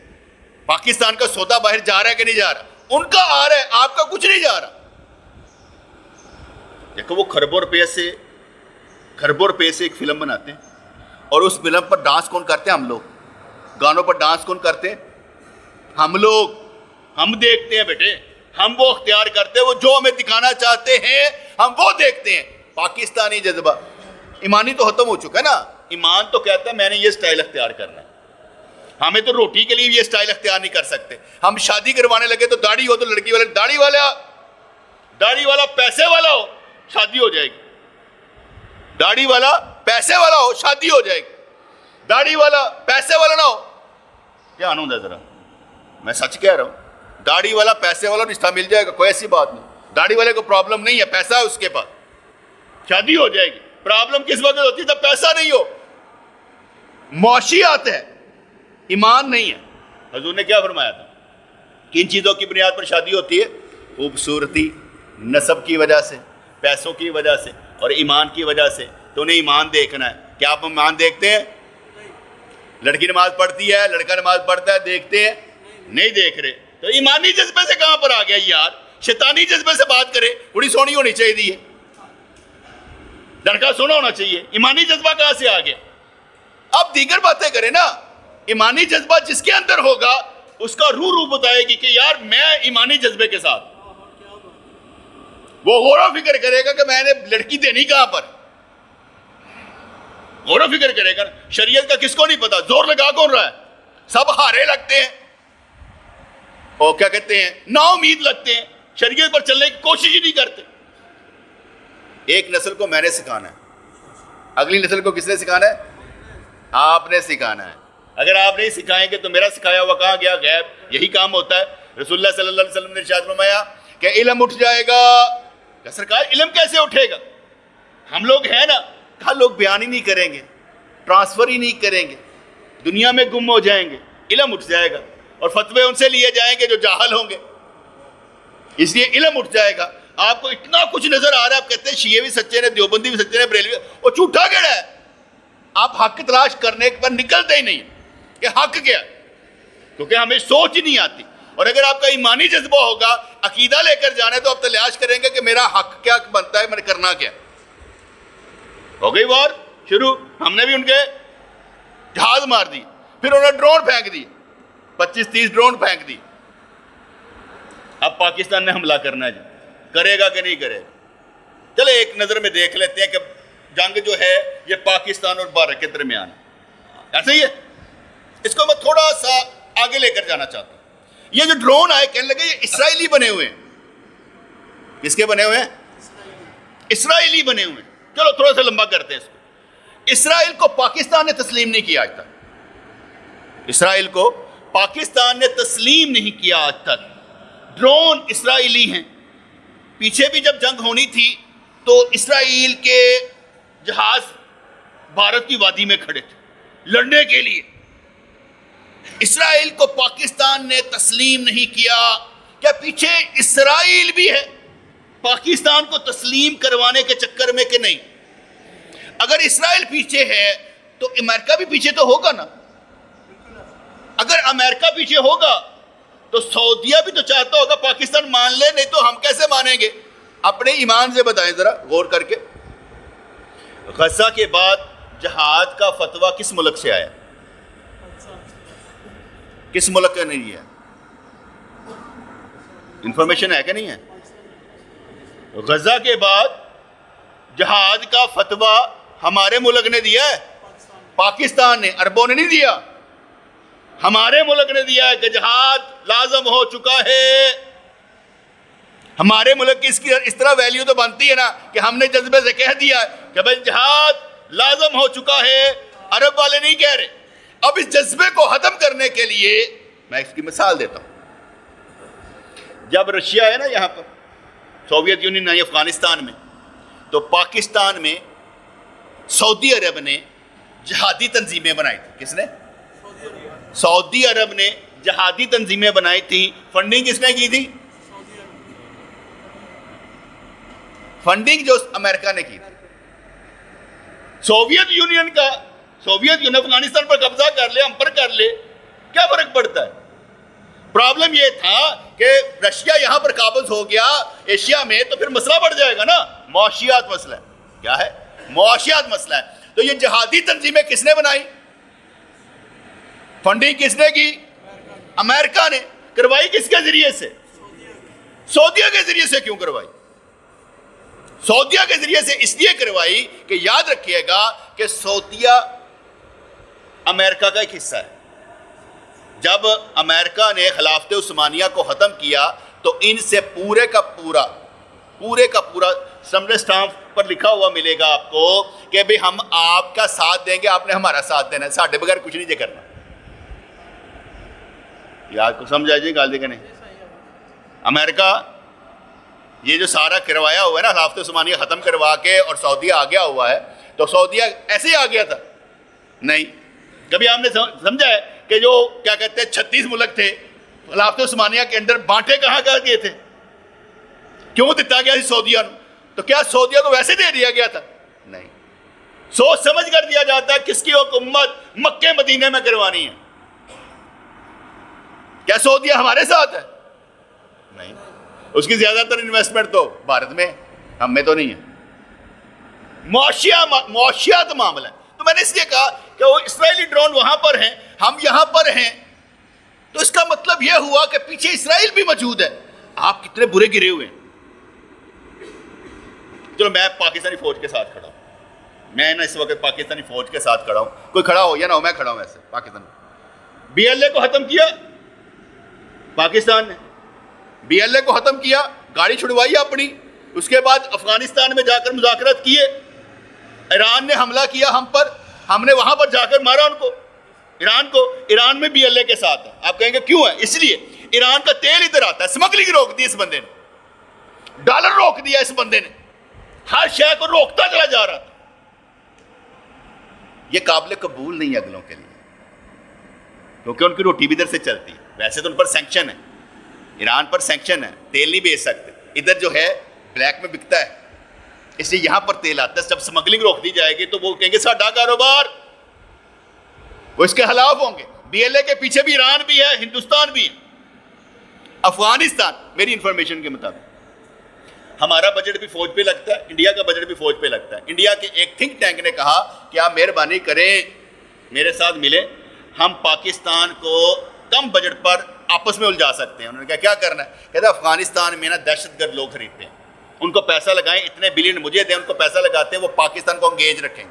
پاکستان کا سودا باہر جا رہا ہے کہ نہیں جا رہا. ان کا آ رہا ہے, آپ کا کچھ نہیں جا رہا. دیکھو وہ خربوں روپے سے ایک فلم بناتے ہیں اور اس فلم پر ڈانس کون کرتے ہیں؟ ہم لوگ. گانوں پر ڈانس کون کرتے ہیں؟ ہم لوگ. ہم دیکھتے ہیں بیٹے, ہم وہ اختیار کرتے ہیں, وہ جو ہمیں دکھانا چاہتے ہیں ہم وہ دیکھتے ہیں. پاکستانی جذبہ ایمانی تو ختم ہو چکا ہے نا. ایمان تو کہتا ہے میں نے یہ سٹائل اختیار کرنا ہے. ہمیں تو روٹی کے لیے یہ سٹائل اختیار نہیں کر سکتے. ہم شادی کروانے لگے تو داڑھی ہو تو لڑکی والے داڑھی والا پیسے والا ہو شادی ہو جائے گی. داڑھی والا پیسے والا ہو شادی ہو جائے گی. داڑھی والا پیسے والا نہ ہو. دھیان ہوتا ہے ذرا, میں سچ کہہ رہا ہوں. داڑھی والا پیسے والا رشتہ مل جائے گا, کوئی ایسی بات نہیں. داڑھی والے کو پرابلم نہیں ہے, پیسہ ہے اس کے پاس, شادی ہو جائے گی. پرابلم کس وقت ہوتی ہے؟ جب پیسہ نہیں ہو, معاشیات ہے, ایمان نہیں ہے. حضور نے کیا فرمایا تھا؟ کن چیزوں کی بنیاد پر شادی ہوتی ہے؟ خوبصورتی, نسب کی وجہ سے, پیسوں کی وجہ سے اور ایمان کی وجہ سے. تو انہیں ایمان دیکھنا ہے. کیا آپ ایمان دیکھتے ہیں؟ لڑکی نماز پڑھتی ہے, لڑکا نماز پڑھتا ہے, دیکھتے ہیں؟ نہیں دیکھ رہے. تو ایمانی جذبے سے کہاں پر آ گیا یار؟ شیطانی جذبے سے بات کرے. بڑی سونی ہونی چاہیے, لڑکا سونا ہونا چاہیے. ایمانی جذبہ کہاں سے آ گیا؟ اب دیگر باتیں کریں نا. ایمانی جذبہ جس کے اندر ہوگا اس کا روح بتائے گی کہ یار میں ایمانی جذبے کے ساتھ. وہ غور و فکر کرے گا کہ میں نے لڑکی دینی کہاں پر, غور و فکر کرے گا. شریعت کا کس کو نہیں پتا؟ زور لگا کون رہا ہے؟ سب ہارے لگتے ہیں اور کیا کہتے ہیں, نا امید لگتے ہیں, شریعت پر چلنے کی کوشش ہی نہیں کرتے. ایک نسل کو میں نے سکھانا ہے, اگلی نسل کو کس نے سکھانا ہے؟ آپ نے سکھانا ہے. اگر آپ نہیں سکھائیں گے تو میرا سکھایا ہوا کہاں گیا؟ غیب. یہی کام ہوتا ہے. رسول اللہ صلی اللہ علیہ وسلم نے ارشاد فرمایا کہ علم اٹھ جائے گا. کہ سرکار علم کیسے اٹھے گا؟ ہم لوگ ہیں نا, کہا لوگ بیان ہی نہیں کریں گے, ٹرانسفر ہی نہیں کریں گے, دنیا میں گم ہو جائیں گے. علم اٹھ جائے گا اور فتوے ان سے لیے جائیں گے جو جاہل ہوں گے. اس لیے علم اٹھ جائے گا. آپ کو اتنا کچھ نظر آ رہا ہے, آپ کہتے ہیں شیعہ بھی سچے نے, دیوبندی بھی سچے نے, بریلوی, وہ جھوٹا کیڑا ہے. آپ حق تلاش کرنے پر نکلتے ہی نہیں کہ حق کیا, کیونکہ ہمیں سوچ ہی نہیں آتی. اور اگر آپ کا ایمانی جذبہ ہوگا, عقیدہ لے کر جانا ہے, تو آپ تلاش کریں گے کہ میرا حق کیا بنتا ہے, میں نے کرنا کیا. ہو گئی وار شروع. ہم نے بھی ان کے جہاز مار دی, پھر انہوں نے ڈرون پھینک دی, 25-30 ڈرون پھینک دی. اب پاکستان نے حملہ کرنا ہے, کرے گا کہ نہیں کرے گا؟ چلے ایک نظر میں دیکھ لیتے ہیں کہ جنگ جو ہے یہ پاکستان اور بھارت کے درمیان ہے. ایسا ہی ہے. اس کو میں تھوڑا سا آگے لے کر جانا چاہتا ہوں. یہ جو ڈرون آئے, کہنے لگے یہ اسرائیلی بنے ہوئے ہیں. کس کے بنے ہوئے ہیں؟ اسرائیلی بنے ہوئے ہیں. چلو تھوڑا سا لمبا کرتے ہیں اس کو. اسرائیل کو پاکستان نے تسلیم نہیں کیا آج تک. اسرائیل کو پاکستان نے تسلیم نہیں کیا آج تک. ڈرون اسرائیلی ہیں. پیچھے بھی جب جنگ ہونی تھی تو اسرائیل کے جہاز بھارت کی وادی میں کھڑے تھے لڑنے کے لیے. اسرائیل کو پاکستان نے تسلیم نہیں کیا. کیا پیچھے اسرائیل بھی ہے پاکستان کو تسلیم کروانے کے چکر میں کہ نہیں؟ اگر اسرائیل پیچھے ہے تو امریکہ بھی پیچھے تو ہوگا نا. اگر امریکہ پیچھے ہوگا تو سعودیہ بھی تو چاہتا ہوگا پاکستان مان لے, نہیں تو ہم کیسے مانیں گے؟ اپنے ایمان سے بتائیں ذرا غور کر کے. غزہ کے بعد جہاد کا فتویٰ کس ملک سے آیا؟ کس ملک کا نہیں ہے؟ انفارمیشن ہے کہ نہیں ہے؟ غزہ کے بعد جہاد کا فتویٰ ہمارے ملک نے دیا ہے, پاکستان نے, عربوں نے نہیں دیا. ہمارے ملک نے دیا ہے کہ جہاد لازم ہو چکا ہے. ہمارے ملک کی اس طرح ویلیو تو بنتی ہے نا کہ ہم نے جذبے سے کہہ دیا کہ بھائی جہاد لازم ہو چکا ہے. عرب والے نہیں کہہ رہے. اب اس جذبے کو ختم کرنے کے لیے میں اس کی مثال دیتا ہوں. جب رشیا ہے نا یہاں پر, سوویت یونین ہے افغانستان میں, تو پاکستان میں سعودی عرب نے جہادی تنظیمیں بنائی تھیں. کس نے؟ سعودی عرب نے جہادی تنظیمیں بنائی تھیں. فنڈنگ کس نے کی تھی؟ فنڈنگ جو امریکہ نے کی تھی. سوویت یونین افغانستان پر قبضہ کر لے, ہم پر کر لے, کیا فرق پڑتا ہے؟ پرابلم یہ تھا کہ رشیا یہاں پر قابض ہو گیا ایشیا میں، تو پھر مسئلہ بڑھ جائے گا نا، معاشیات مسئلہ ہے. کیا ہے؟ معاشیات مسئلہ ہے. تو یہ جہادی تنظیمیں کس نے بنائی؟ فنڈنگ کس نے کی؟ امریکہ نے. کروائی کس کے ذریعے سے؟ سعودیہ کے ذریعے سے. کیوں کروائی؟ سعودیہ کے ذریعے سے اس لیے کروائی کہ یاد رکھیے گا کہ سعودیہ امریکہ کا ایک حصہ ہے. جب امریکہ نے خلافت عثمانیہ کو ختم کیا تو ان سے پورے کا پورا اسٹامپ پر لکھا ہوا ملے گا آپ کو کہ بھئی ہم آپ کا ساتھ دیں گے، آپ نے ہمارا ساتھ دینا ہے، ساڈے بغیر کچھ نہیں کرنا. یاد کو سمجھ آئیے گال دے کہ نہیں؟ امریکہ یہ جو سارا کروایا ہوا ہے نا خلافت عثمانیہ ختم کروا کے، اور سعودیہ آ گیا ہوا ہے، تو سعودیہ ایسے ہی آ گیا تھا؟ نہیں. کبھی آپ نے سمجھا ہے کہ جو کیا کہتے ہیں 36 ملک تھے خلافت عثمانیہ کے اندر، بانٹے کہاں گئے تھے؟ کیوں دیتا گیا سعودیہ نے؟ تو کیا سعودیہ کو ویسے دے دیا گیا تھا؟ نہیں. سوچ سمجھ کر دیا جاتا ہے کس کی حکومت مکے مدینے میں کروانی ہے. کیا سعودیہ ہمارے ساتھ ہے؟ نہیں. اس کی زیادہ تر انویسٹمنٹ تو بھارت میں، ہم میں تو نہیں ہے. معاشیات معاملہ ہے. تو میں نے اس لیے کہا کہ وہ اسرائیلی ڈرون وہاں پر ہیں، ہم یہاں پر ہیں، تو اس کا مطلب یہ ہوا کہ پیچھے اسرائیل بھی موجود ہے. آپ کتنے برے گرے ہوئے ہیں. چلو میں پاکستانی فوج کے ساتھ کھڑا ہوں، میں نا اس وقت پاکستانی فوج کے ساتھ کھڑا ہوں، کوئی کھڑا ہو یا نہ ہو میں کھڑا ہوں ایسے. پاکستان BLA کو ختم کیا پاکستان نے، BLA کو ختم کیا، گاڑی چھڑوائی اپنی. اس کے بعد افغانستان میں جا کر مذاکرات کیے، ایران نے حملہ کیا ہم پر، ہم نے وہاں پر جا کر مارا ان کو، ایران کو. ایران میں BLA کے ساتھ ہے. آپ کہیں گے کیوں ہے؟ اس لیے ایران کا تیل ادھر آتا ہے، اسمگلنگ روک دی اس بندے نے، ڈالر روک دیا اس بندے نے، ہر شے کو روکتا چلا جا رہا تھا. یہ قابل قبول نہیں ہے اگلوں کے لیے، کیونکہ ان کی روٹی بھی ادھر سے چلتی ہے. ویسے تو ان پر سینکشن ہے، ایران پر سینکشن ہے، تیل نہیں بیچ سکتے. ادھر جو ہے بلیک میں بکتا ہے، اس لیے یہاں پر تیل آتا ہے. جب اسمگلنگ روک دی جائے گی تو وہ کہیں گے ساڈا کاروبار، وہ اس کے خلاف ہوں گے. BLA کے پیچھے بھی ایران بھی ہے، ہندوستان بھی ہے، افغانستان. میری انفارمیشن کے مطابق ہمارا بجٹ بھی فوج پہ لگتا ہے، انڈیا کا بجٹ بھی فوج پہ لگتا ہے. انڈیا کے ایک تھنک ٹینک نے کہا کہ آپ مہربانی کریں میرے ساتھ ملیں، ہم پاکستان کو کم بجٹ پر آپس میں الجھا سکتے ہیں. انہوں نے کہا کیا کرنا ہے؟ کہتے ہیں افغانستان میں نا دہشت گرد لوگ خریدتے ہیں، ان کو پیسہ لگائیں، اتنے بلین مجھے دیں، ان کو پیسہ لگاتے ہیں، وہ پاکستان کو انگیج رکھیں.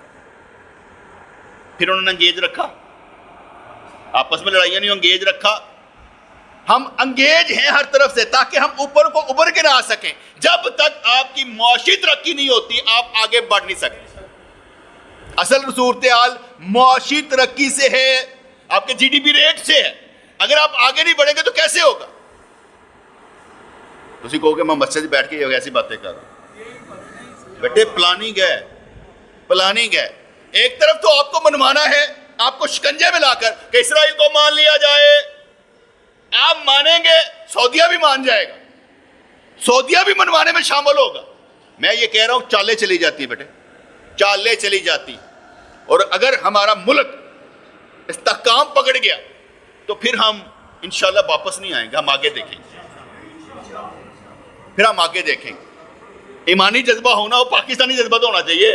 پھر انہوں نے انگیج رکھا، آپس میں لڑائیاں نہیں، انگیج رکھا. ہم انگیج ہیں ہر طرف سے تاکہ ہم اوپر کو ابھر کے نہ آ سکیں. جب تک آپ کی معاشی ترقی نہیں ہوتی آپ آگے بڑھ نہیں سکتے. اصل صورتحال معاشی ترقی سے ہے، آپ کے GDP ریٹ سے ہے. اگر آپ آگے نہیں بڑھیں گے تو کیسے ہوگا؟ تسی کہو کہ میں مسجد بیٹھ کے ایسی باتیں کر رہا ہوں. بیٹے پلاننگ ہے، پلاننگ ہے. ایک طرف تو آپ کو منوانا ہے، آپ کو شکنجے میں لا کر کہ اسرائیل کو مان لیا جائے. آپ مانیں گے سعودیہ بھی مان جائے گا، سعودیہ بھی منوانے میں شامل ہوگا. میں یہ کہہ رہا ہوں چالیں چلی جاتی ہیں بیٹے، چالیں چلی جاتی. اور اگر ہمارا ملک استحکام پکڑ گیا تو پھر ہم انشاءاللہ واپس نہیں آئیں گے، ہم آگے دیکھیں گے، پھر ہم آگے دیکھیں گے. ایمانی جذبہ ہونا ہو، پاکستانی جذبہ تو ہونا چاہیے.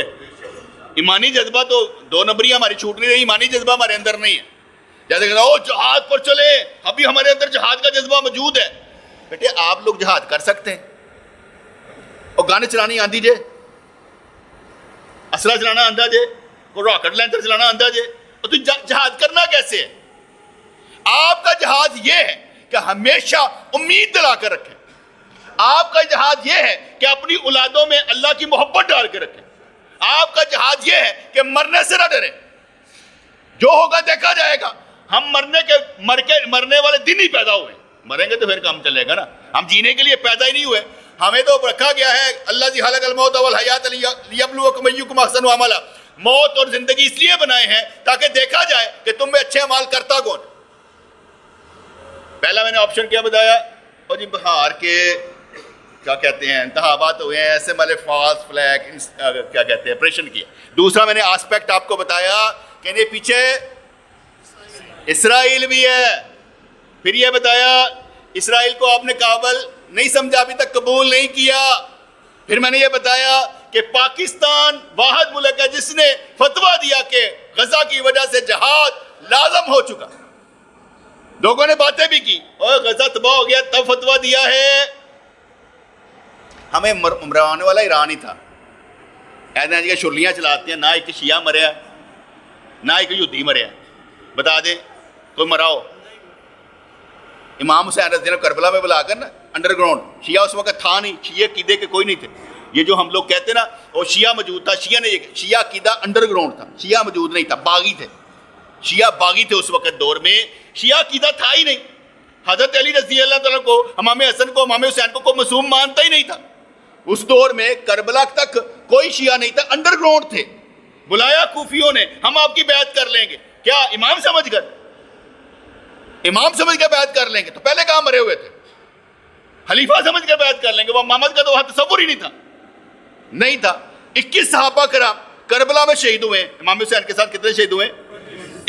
ایمانی جذبہ تو 2 نمبری ہماری چھوٹ نہیں رہی، ایمانی جذبہ ہمارے اندر نہیں ہے. جیسے کہ جہاد پر چلے، ابھی ہمارے اندر جہاد کا جذبہ موجود ہے. بیٹے آپ لوگ جہاد کر سکتے ہیں، اور گانے چلانی آندھی جے، اسلحہ چلانا آندھا جے، کوئی راکٹ لینچر چلانا آندھا جے، اور تو جہاد کرنا کیسے ہے؟ آپ کا جہاد یہ ہے کہ ہمیشہ امید دلا کر رکھیں. آپ کا جہاد یہ ہے کہ اپنی اولادوں میں اللہ کی محبت ڈال کے رکھیں. آپ کا جہاد یہ ہے کہ مرنے سے نہ ڈریں، جو ہوگا دیکھا جائے گا. ہم مرنے والے دن ہی پیدا ہوئے، مریں گے تو پھر کام چلے گا نا. ہم جینے کے لیے پیدا ہی نہیں ہوئے. ہمیں تو رکھا گیا ہے اللہ ذی خلق الموت والحیات لیبلوکم ایکم احسن عملا. موت اور زندگی اس لیے بنائے ہیں تاکہ دیکھا جائے کہ تم میں اچھے اعمال کرتا کون. پہلا میں نے آپشن کیا بتایا، اور جی بہار کے کیا کہتے ہیں انتخابات ہوئے ہیں، ایسے والے فالس فلیگ کیا کہتے ہیں آپریشن کیا. دوسرا میں نے آسپیکٹ آپ کو بتایا کہ یہ پیچھے اسرائیل بھی ہے. پھر یہ بتایا اسرائیل کو آپ نے کابل نہیں سمجھا، ابھی تک قبول نہیں کیا۔ پھر میں نے یہ بتایا کہ پاکستان واحد ملک ہے جس نے فتویٰ دیا کہ غزہ کی وجہ سے جہاد لازم ہو چکا۔ لوگوں نے باتیں بھی کی اور غزہ تباہ ہو گیا تب فتویٰ دیا ہے۔ ہمیں مرانے والا ایران ہی تھا، ایسے کہ شرلیاں چلاتے ہیں، نہ ایک شیعہ مریا نہ ایک یہودی مریا، بتا دیں کوئی مرا ہو۔ امام حسین رضی اللہ عنہ کربلا میں بلا کر نا انڈر گراؤنڈ، شیعہ اس وقت تھا نہیں، شیعہ عقیدے کے کوئی نہیں تھے۔ یہ جو ہم لوگ کہتے ہیں نا وہ شیعہ موجود تھا، شیعہ نے شیعہ عقیدہ انڈر گراؤنڈ تھا، شیعہ موجود نہیں تھا، باغی تھے، شیعہ باغی تھے اس وقت دور میں، شیعہ عقیدہ تھا ہی نہیں۔ حضرت علی رضی اللہ تعالیٰ کو، امام حسن کو، امام حسین کو کوئی معصوم مانتا ہی نہیں تھا۔ اس دور میں کربلا تک کوئی شیعہ نہیں تھا، انڈر گراؤنڈ تھے۔ بلایا کوفیوں نے، ہم آپ کی بیعت کر لیں گے، کیا امام سمجھ کر؟ امام سمجھ کے بیعت کر لیں گے، تو پہلے کہاں مرے ہوئے تھے؟ خلیفہ سمجھ کے بیعت کر لیں گے، وہ محمد کا تو وہاں تصور ہی نہیں تھا۔ 21 صحابہ کرام کربلا میں شہید ہوئے، امام حسین کے ساتھ کتنے شہید ہوئے؟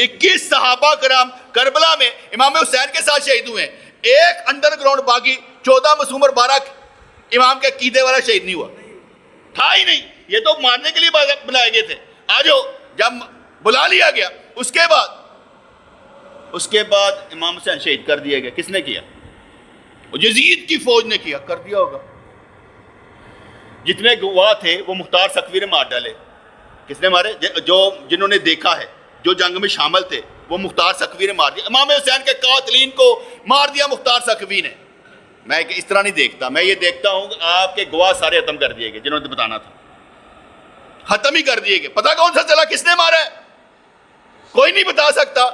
21 صحابہ کرام کربلا میں امام حسین کے ساتھ شہید ہوئے۔ ایک انڈر گراؤنڈ باغی 14 معصوم اور 12 امام کے عقیدے والا شہید نہیں ہوا، تھا ہی نہیں۔ یہ تو مارنے کے لیے بلائے گئے تھے، آجو جب بلا لیا گیا اس کے بعد امام حسین شہید کر دیے گئے۔ کس نے کیا؟ یزید کی فوج نے کیا، کر دیا ہوگا۔ جتنے گواہ تھے وہ مختار سقفی نے مار ڈالے۔ کس نے مارے؟ جنہوں نے دیکھا ہے، جو جنگ میں شامل تھے، وہ مختار سقفی نے مار دیا۔ امام حسین کے قاتلین کو مار دیا مختار سقفی نے۔ میں اس طرح نہیں دیکھتا، میں یہ دیکھتا ہوں کہ آپ کے گواہ سارے ختم کر دیے گئے، جنہوں نے بتانا تھا ختم ہی کر دیے گئے۔ پتہ کون سا چلا کس نے مارا ہے؟ کوئی نہیں بتا سکتا۔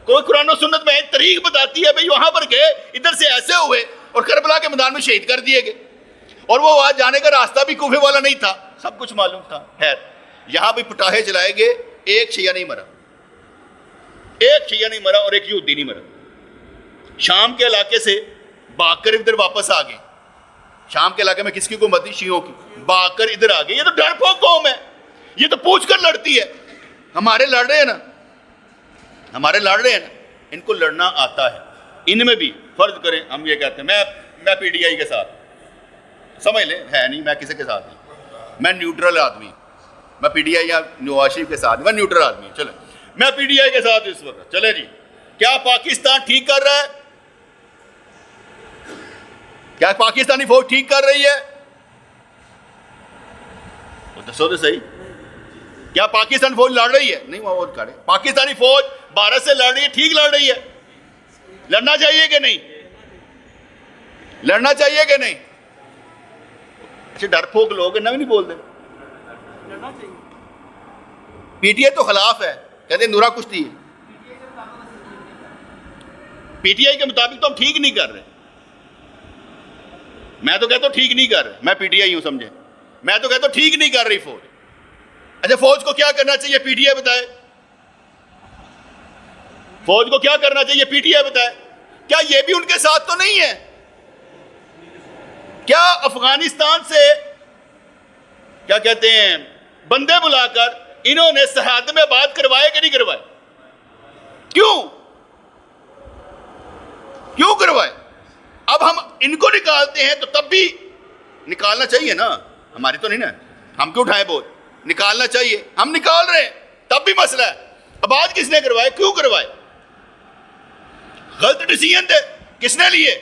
کوئی قرآن و سنت میں طریق بتاتی ہے بھئی وہاں پر گئے، ادھر سے ایسے ہوئے اور کربلا کے میدان میں شہید کر دیے گئے، اور وہ وہاں جانے کا راستہ بھی کوفے والا نہیں تھا، سب کچھ معلوم تھا۔ خیر، یہاں بھی پٹاخے چلائے گئے، ایک شیعہ نہیں مرا، ایک شیعہ نہیں مرا اور ایک یہودی نہیں مرا۔ شام کے علاقے سے بھاگ کر ادھر واپس آ گئے۔ شام کے علاقے میں کس کی حکومت تھی؟ شیعوں کی۔ بھاگ کر ادھر آ گئے۔ یہ تو ڈرپوک قوم ہے، یہ تو پوچھ کر لڑتی ہے۔ ہمارے لڑ رہے ہیں نا، ان کو لڑنا آتا ہے۔ ان میں بھی فرض کریں ہم یہ کہتے ہیں میں پی ڈی آئی کے ساتھ، سمجھ لیں ہے نہیں، میں کسی کے ساتھ نہیں، میں نیوٹرل آدمی، میں پی ڈی آئی یا نواز شریف کے ساتھ، میں نیوٹرل آدمی ہوں۔ چلیں میں پی ڈی آئی کے ساتھ اس وقت، چلے جی، کیا پاکستان ٹھیک کر رہا ہے؟ کیا پاکستانی فوج ٹھیک کر رہی ہے؟ دسو تو صحیح، کیا پاکستان فوج لڑ رہی ہے؟ نہیں، وہ کھڑے، پاکستانی فوج بھارت سے لڑ رہی ہے، ٹھیک لڑ رہی ہے؟ لڑنا چاہیے کہ نہیں؟ لڑنا چاہیے کہ نہیں؟ اچھا ڈرپوک لوگ ہیں نا، بھی نہیں بولتے۔ پی ٹی آئی تو خلاف ہے، کہتے ہیں نورا کشتی ہے۔ پی ٹی آئی کے مطابق تو ہم ٹھیک نہیں کر رہے۔ میں تو کہتا ہوں ٹھیک نہیں کر رہے، میں پی ٹی آئی ہوں، سمجھے؟ میں تو کہتا ہوں ٹھیک نہیں کر رہی فوج۔ اچھا فوج کو کیا کرنا چاہیے؟ پی ٹی آئی بتائے۔ فوج کو کیا کرنا چاہیے؟ پی ٹی آئی بتائے۔ کیا یہ بھی ان کے ساتھ تو نہیں ہے؟ کیا افغانستان سے کیا کہتے ہیں بندے بلا کر انہوں نے سرحد میں بات کروائے کہ نہیں کروائے؟ کیوں کروائے؟ اب ہم ان کو نکالتے ہیں تو تب بھی نکالنا چاہیے نا، ہماری تو نہیں نا، ہم کیوں اٹھائے بوجھ؟ نکالنا چاہیے، ہم نکال رہے ہیں تب بھی مسئلہ ہے۔ اب آج کس نے کروائے؟ کیوں کروائے؟ غلط ڈیسیژن تھے، کس نے لیے؟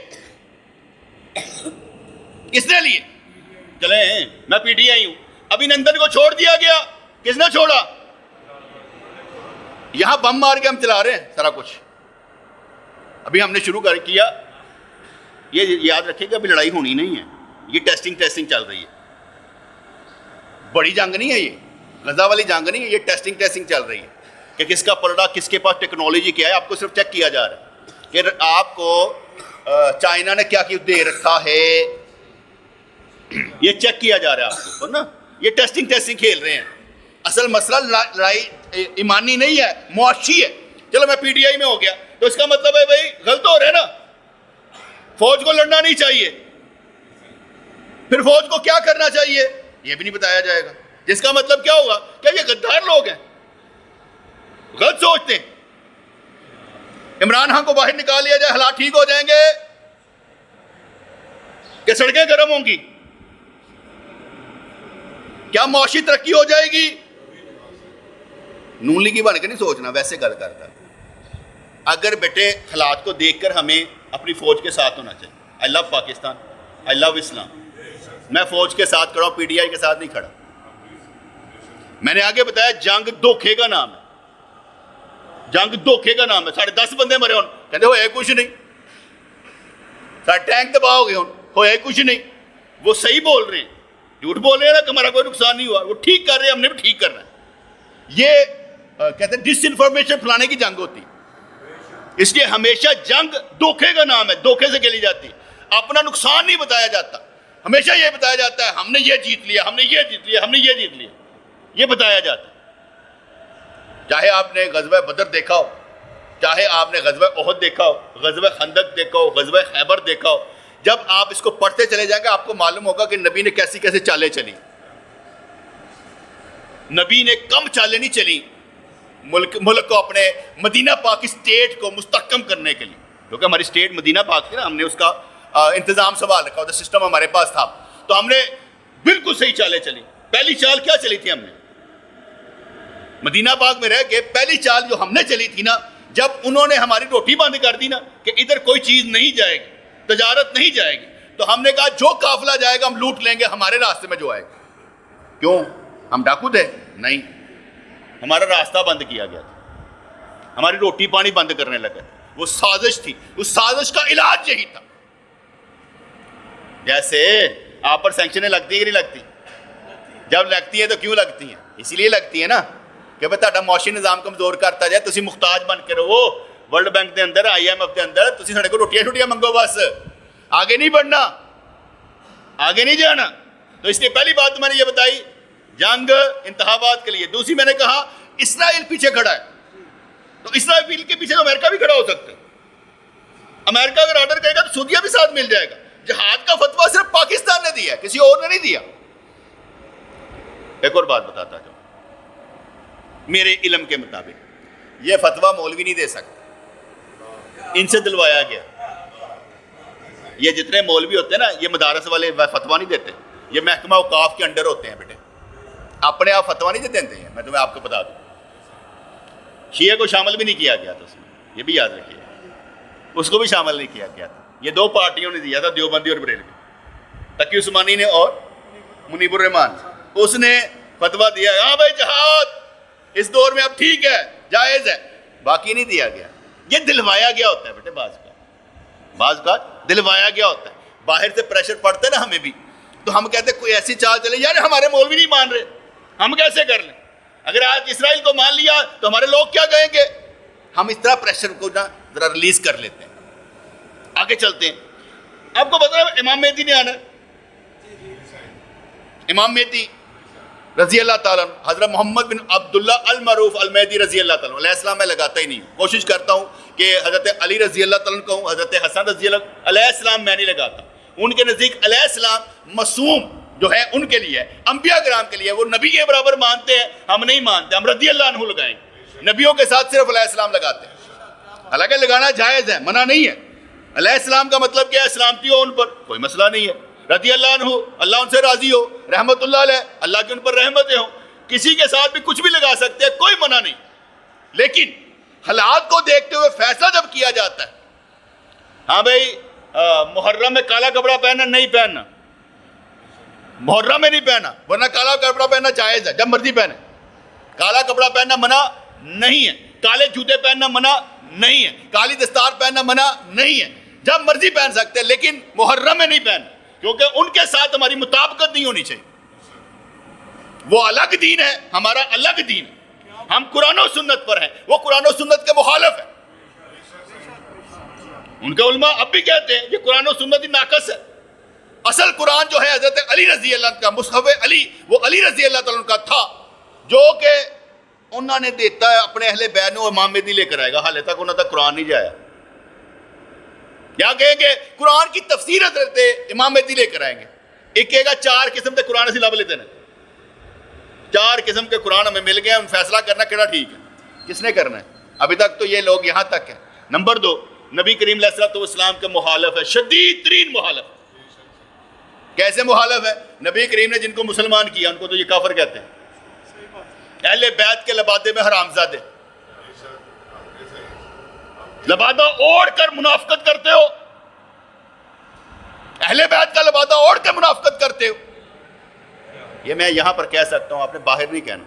کس نے لیے؟ چلیں میں پی ٹی آئی ہوں، ابھی نندن کو چھوڑ دیا گیا، کس نے چھوڑا؟ یہاں بم مار کے ہم چلا رہے ہیں سارا کچھ۔ ابھی ہم نے شروع کیا، یہ یاد رکھیں کہ ابھی لڑائی ہونی نہیں ہے، یہ ٹیسٹنگ چل رہی ہے، بڑی جنگ نہیں ہے، یہ غزہ والی جنگ نہیں ہے، یہ ٹیسٹنگ چل رہی ہے کہ کس کا پلڑا، کس کے پاس ٹیکنالوجی کیا ہے۔ آپ کو صرف چیک کیا جا رہا ہے کہ آپ کو چائنا نے کیا دے رکھا ہے، یہ چیک کیا جا رہا ہے آپ کو نا، یہ ٹیسٹنگ کھیل رہے ہیں۔ اصل مسئلہ لڑائی ایمانی نہیں ہے، معاشی ہے۔ چلو میں پی ٹی آئی میں ہو گیا تو اس کا مطلب ہے بھائی غلط ہو رہے ہیں نا، فوج کو لڑنا نہیں چاہیے۔ پھر فوج کو کیا کرنا چاہیے یہ بھی نہیں بتایا جائے گا، جس کا مطلب کیا ہوگا کہ یہ غدار لوگ ہیں، غلط سوچتے ہیں۔ عمران خان کو باہر نکال لیا جائے، حالات ٹھیک ہو جائیں گے؟ کہ سڑکیں گرم ہوں گی؟ کیا معاشی ترقی ہو جائے گی؟ نون لیگی بن کے نہیں سوچنا، ویسے گل کرتا. اگر بیٹے حالات کو دیکھ کر ہمیں اپنی فوج کے ساتھ ہونا چاہیے. آئی لو پاکستان، آئی لو اسلام. میں فوج کے ساتھ کھڑا ہوں، پی ٹی آئی کے ساتھ نہیں کھڑا. میں نے آگے بتایا جنگ دھوکھے کا نام ہے. جنگ دھوکھے کا نام ہے. ساڑھے 10 بندے مرے ہون کہتے ہوئے کچھ نہیں، ساڑھے ٹینک تباہ ہو گئے ہون ہوئے کچھ نہیں. وہ صحیح بول رہے ہیں، جھوٹ بول رہے ہیں نا کہ ہمارا کوئی نقصان نہیں ہوا. وہ ٹھیک کر رہے ہیں، ہم نے بھی ٹھیک کرنا ہے. یہ کہتے ہیں ڈس انفارمیشن پھیلانے کی جنگ ہوتی. اس لیے ہمیشہ جنگ دھوکھے کا نام ہے، دھوکھے سے کھیلی جاتی. اپنا نقصان نہیں بتایا جاتا، ہمیشہ یہ بتایا جاتا ہے ہم نے یہ جیت لیا، ہم نے یہ جیت لیا، ہم نے یہ جیت لیا. یہ بتایا جاتا ہے. چاہے آپ نے غزوہ بدر دیکھا ہو، چاہے آپ نے غزوہ احد دیکھا ہو، غزوہ خندق دیکھا ہو، غزوہ خیبر دیکھا ہو، جب آپ اس کو پڑھتے چلے جائیں گے آپ کو معلوم ہوگا کہ نبی نے کیسی کیسے چالیں چلی. نبی نے کم چالیں نہیں چلی ملک کو، اپنے مدینہ پاک کی اسٹیٹ کو مستحکم کرنے کے لیے. کیونکہ ہماری اسٹیٹ مدینہ پاک تھی نا، ہم نے اس کا انتظام سنبھال رکھا ہوتا، سسٹم ہمارے پاس تھا. تو ہم نے بالکل صحیح چالیں چلی. پہلی چال کیا چلی تھی ہم نے مدینہ پاک میں رہ کے؟ پہلی چال جو ہم نے چلی تھی نا، جب انہوں نے ہماری روٹی بند کر دی نا کہ ادھر کوئی چیز نہیں جائے گی، تجارت نہیں جائے گی، تو ہم نے کہا جو قافلہ جائے گا ہم لوٹ لیں گے ہمارے راستے میں جو آئے گا. کیوں؟ ہم ڈاکو تھے؟ نہیں، ہمارا راستہ بند کیا گیا تھا، ہماری روٹی پانی بند کرنے لگے. وہ سازش تھی، اس سازش کا علاج یہی تھا. جیسے آپ پر سینکشنیں لگتی ہیں کہ نہیں لگتی؟ جب لگتی ہیں تو کیوں لگتی ہیں؟ اسی لیے لگتی ہے نا کہ بھئی تہاڈا معاشی نظام کمزور کرتا جائے، تسی محتاج بن کے رہو. ورلڈ بینک دے اندر، آئی ایم ایف دے اندر تسی ساڈے کو روٹیاں چھوٹیاں منگو، بس آگے نہیں بڑھنا، آگے نہیں جانا. تو اس لیے پہلی بات میں نے یہ بتائی جنگ انتخابات کے لیے. دوسری میں نے کہا اسرائیل پیچھے کھڑا ہے، تو اسرائیل کے پیچھے تو امریکہ بھی کھڑا ہو سکتا ہے. امریکہ اگر آرڈر کرے گا تو سعودیہ بھی ساتھ مل جائے گا. جہاد کا فتویٰ صرف پاکستان نے دیا ہے، کسی اور نے نہیں دیا. ایک اور بات بتاتا جاؤں، میرے علم کے مطابق یہ فتویٰ مولوی نہیں دے سکتا، ان سے دلوایا گیا. یہ جتنے مولوی ہوتے ہیں نا، یہ مدارس والے فتویٰ نہیں دیتے، یہ محکمہ اوقاف کے انڈر ہوتے ہیں بیٹے. اپنے آپ فتویٰ نہیں دیتے ہیں. میں تمہیں آپ کو بتا دوں، شیعہ کو شامل بھی نہیں کیا گیا تھا اس میں، یہ بھی یاد رکھیے. اس کو بھی شامل نہیں کیا گیا تھا. یہ دو پارٹیوں نے دیا تھا، دیوبندی اور بریلوی. تقی عثمانی نے اور منیب الرحمان، اس نے فتویٰ دیا ہاں بھائی جہاد اس دور میں اب ٹھیک ہے، جائز ہے. باقی نہیں دیا گیا. یہ دلوایا گیا ہوتا ہے بیٹے، بعض کا دلوایا گیا ہوتا ہے. باہر سے پریشر پڑتا ہے نا ہمیں بھی، تو ہم کہتے ہیں کوئی ایسی چال چلے، یار ہمارے مولوی نہیں مان رہے، ہم کیسے کر لیں؟ اگر آج اسرائیل کو مان لیا تو ہمارے لوگ کیا کہیں گے؟ ہم اس طرح پریشر کو ذرا ریلیز کر لیتے ہیں. آگے چلتے ہیں. آپ کو پتا ہے امام مہدی نے آنا ہے. امام مہدی رضی اللہ تعالیٰ عنہ، حضرت محمد بن عبداللہ المعروف المہدی رضی اللہ تعالیٰ علیہ السلام میں لگاتا ہی نہیں ہوں. کوشش کرتا ہوں کہ حضرت علی رضی اللہ تعالیٰ عنہ کہوں، حضرت حسن رضی اللہ علیہ السلام میں نہیں لگاتا. ان کے نزدیک علیہ السلام معصوم جو ہے ان کے لیے، انبیاء کرام کے لیے، وہ نبی کے برابر مانتے ہیں، ہم نہیں مانتے. ہم رضی اللہ عنہ لگائیں گے، نبیوں کے ساتھ صرف علیہ السلام لگاتے ہیں. حالانکہ لگانا جائز ہے، منع نہیں ہے. علیہ السلام کا مطلب کیا ہے؟ سلامتی ہو ان پر، کوئی مسئلہ نہیں ہے. رضی اللہ عنہ، اللہ ان سے راضی ہو. رحمت اللہ علیہ، اللہ کی ان پر رحمتیں ہوں. کسی کے ساتھ بھی کچھ بھی لگا سکتے ہیں، کوئی منع نہیں. لیکن حالات کو دیکھتے ہوئے فیصلہ جب کیا جاتا ہے، ہاں بھائی محرم میں کالا کپڑا پہننا نہیں پہننا، محرم میں نہیں پہنا، ورنہ کالا کپڑا پہننا جائز ہے، جب مرضی پہنے. کالا کپڑا پہننا منع نہیں ہے، کالے جوتے پہننا منع نہیں ہے، کالی دستار پہننا منع نہیں ہے، جب مرضی پہن سکتے ہیں. لیکن محرم میں نہیں پہننا، کیونکہ ان کے ساتھ ہماری مطابقت نہیں ہونی چاہیے. وہ الگ دین ہے، ہمارا الگ دین ہے. ہم قرآن و سنت پر ہیں، وہ قرآن و سنت کے مخالف ہیں. ان کے علماء اب بھی کہتے ہیں یہ قرآن و سنت ہی ناقص ہے. اصل قرآن جو ہے حضرت علی رضی اللہ عنہ کا، مصحف علی، وہ علی رضی اللہ تعالیٰ عنہ کا تھا، جو کہ انہوں نے دیتا ہے اپنے اہل بیت نو. امام مہدی لے کر آئے گا، حالے تک انہوں تک قرآن نہیں جایا. یا کہیں گے قرآن کی تفسیر حضرت امام مہدی لے کر آئیں گے. ایک کہے گا 4 قسم کے قرآن سے لب لیتے ہیں، 4 قسم کے قرآن ہمیں مل گئے، ہم فیصلہ کرنا کہڑا ٹھیک ہے. کس نے کرنا ہے؟ ابھی تک تو یہ لوگ یہاں تک ہیں. نمبر 2، نبی کریم علیہ الصلوۃ والسلام کے مخالف ہے، شدید ترین مخالف. کیسے مخالف ہے؟ نبی کریم نے جن کو مسلمان کیا ان کو تو یہ کافر کہتے ہیں. اہل بیت کے لبادے میں حرامزادے، لبادہ اوڑھ کر منافقت کرتے ہو، اہل بیت کا لبادہ اوڑھ کر منافقت کرتے ہو. یہ میں یہاں پر کہہ سکتا ہوں، آپ نے باہر نہیں کہنا.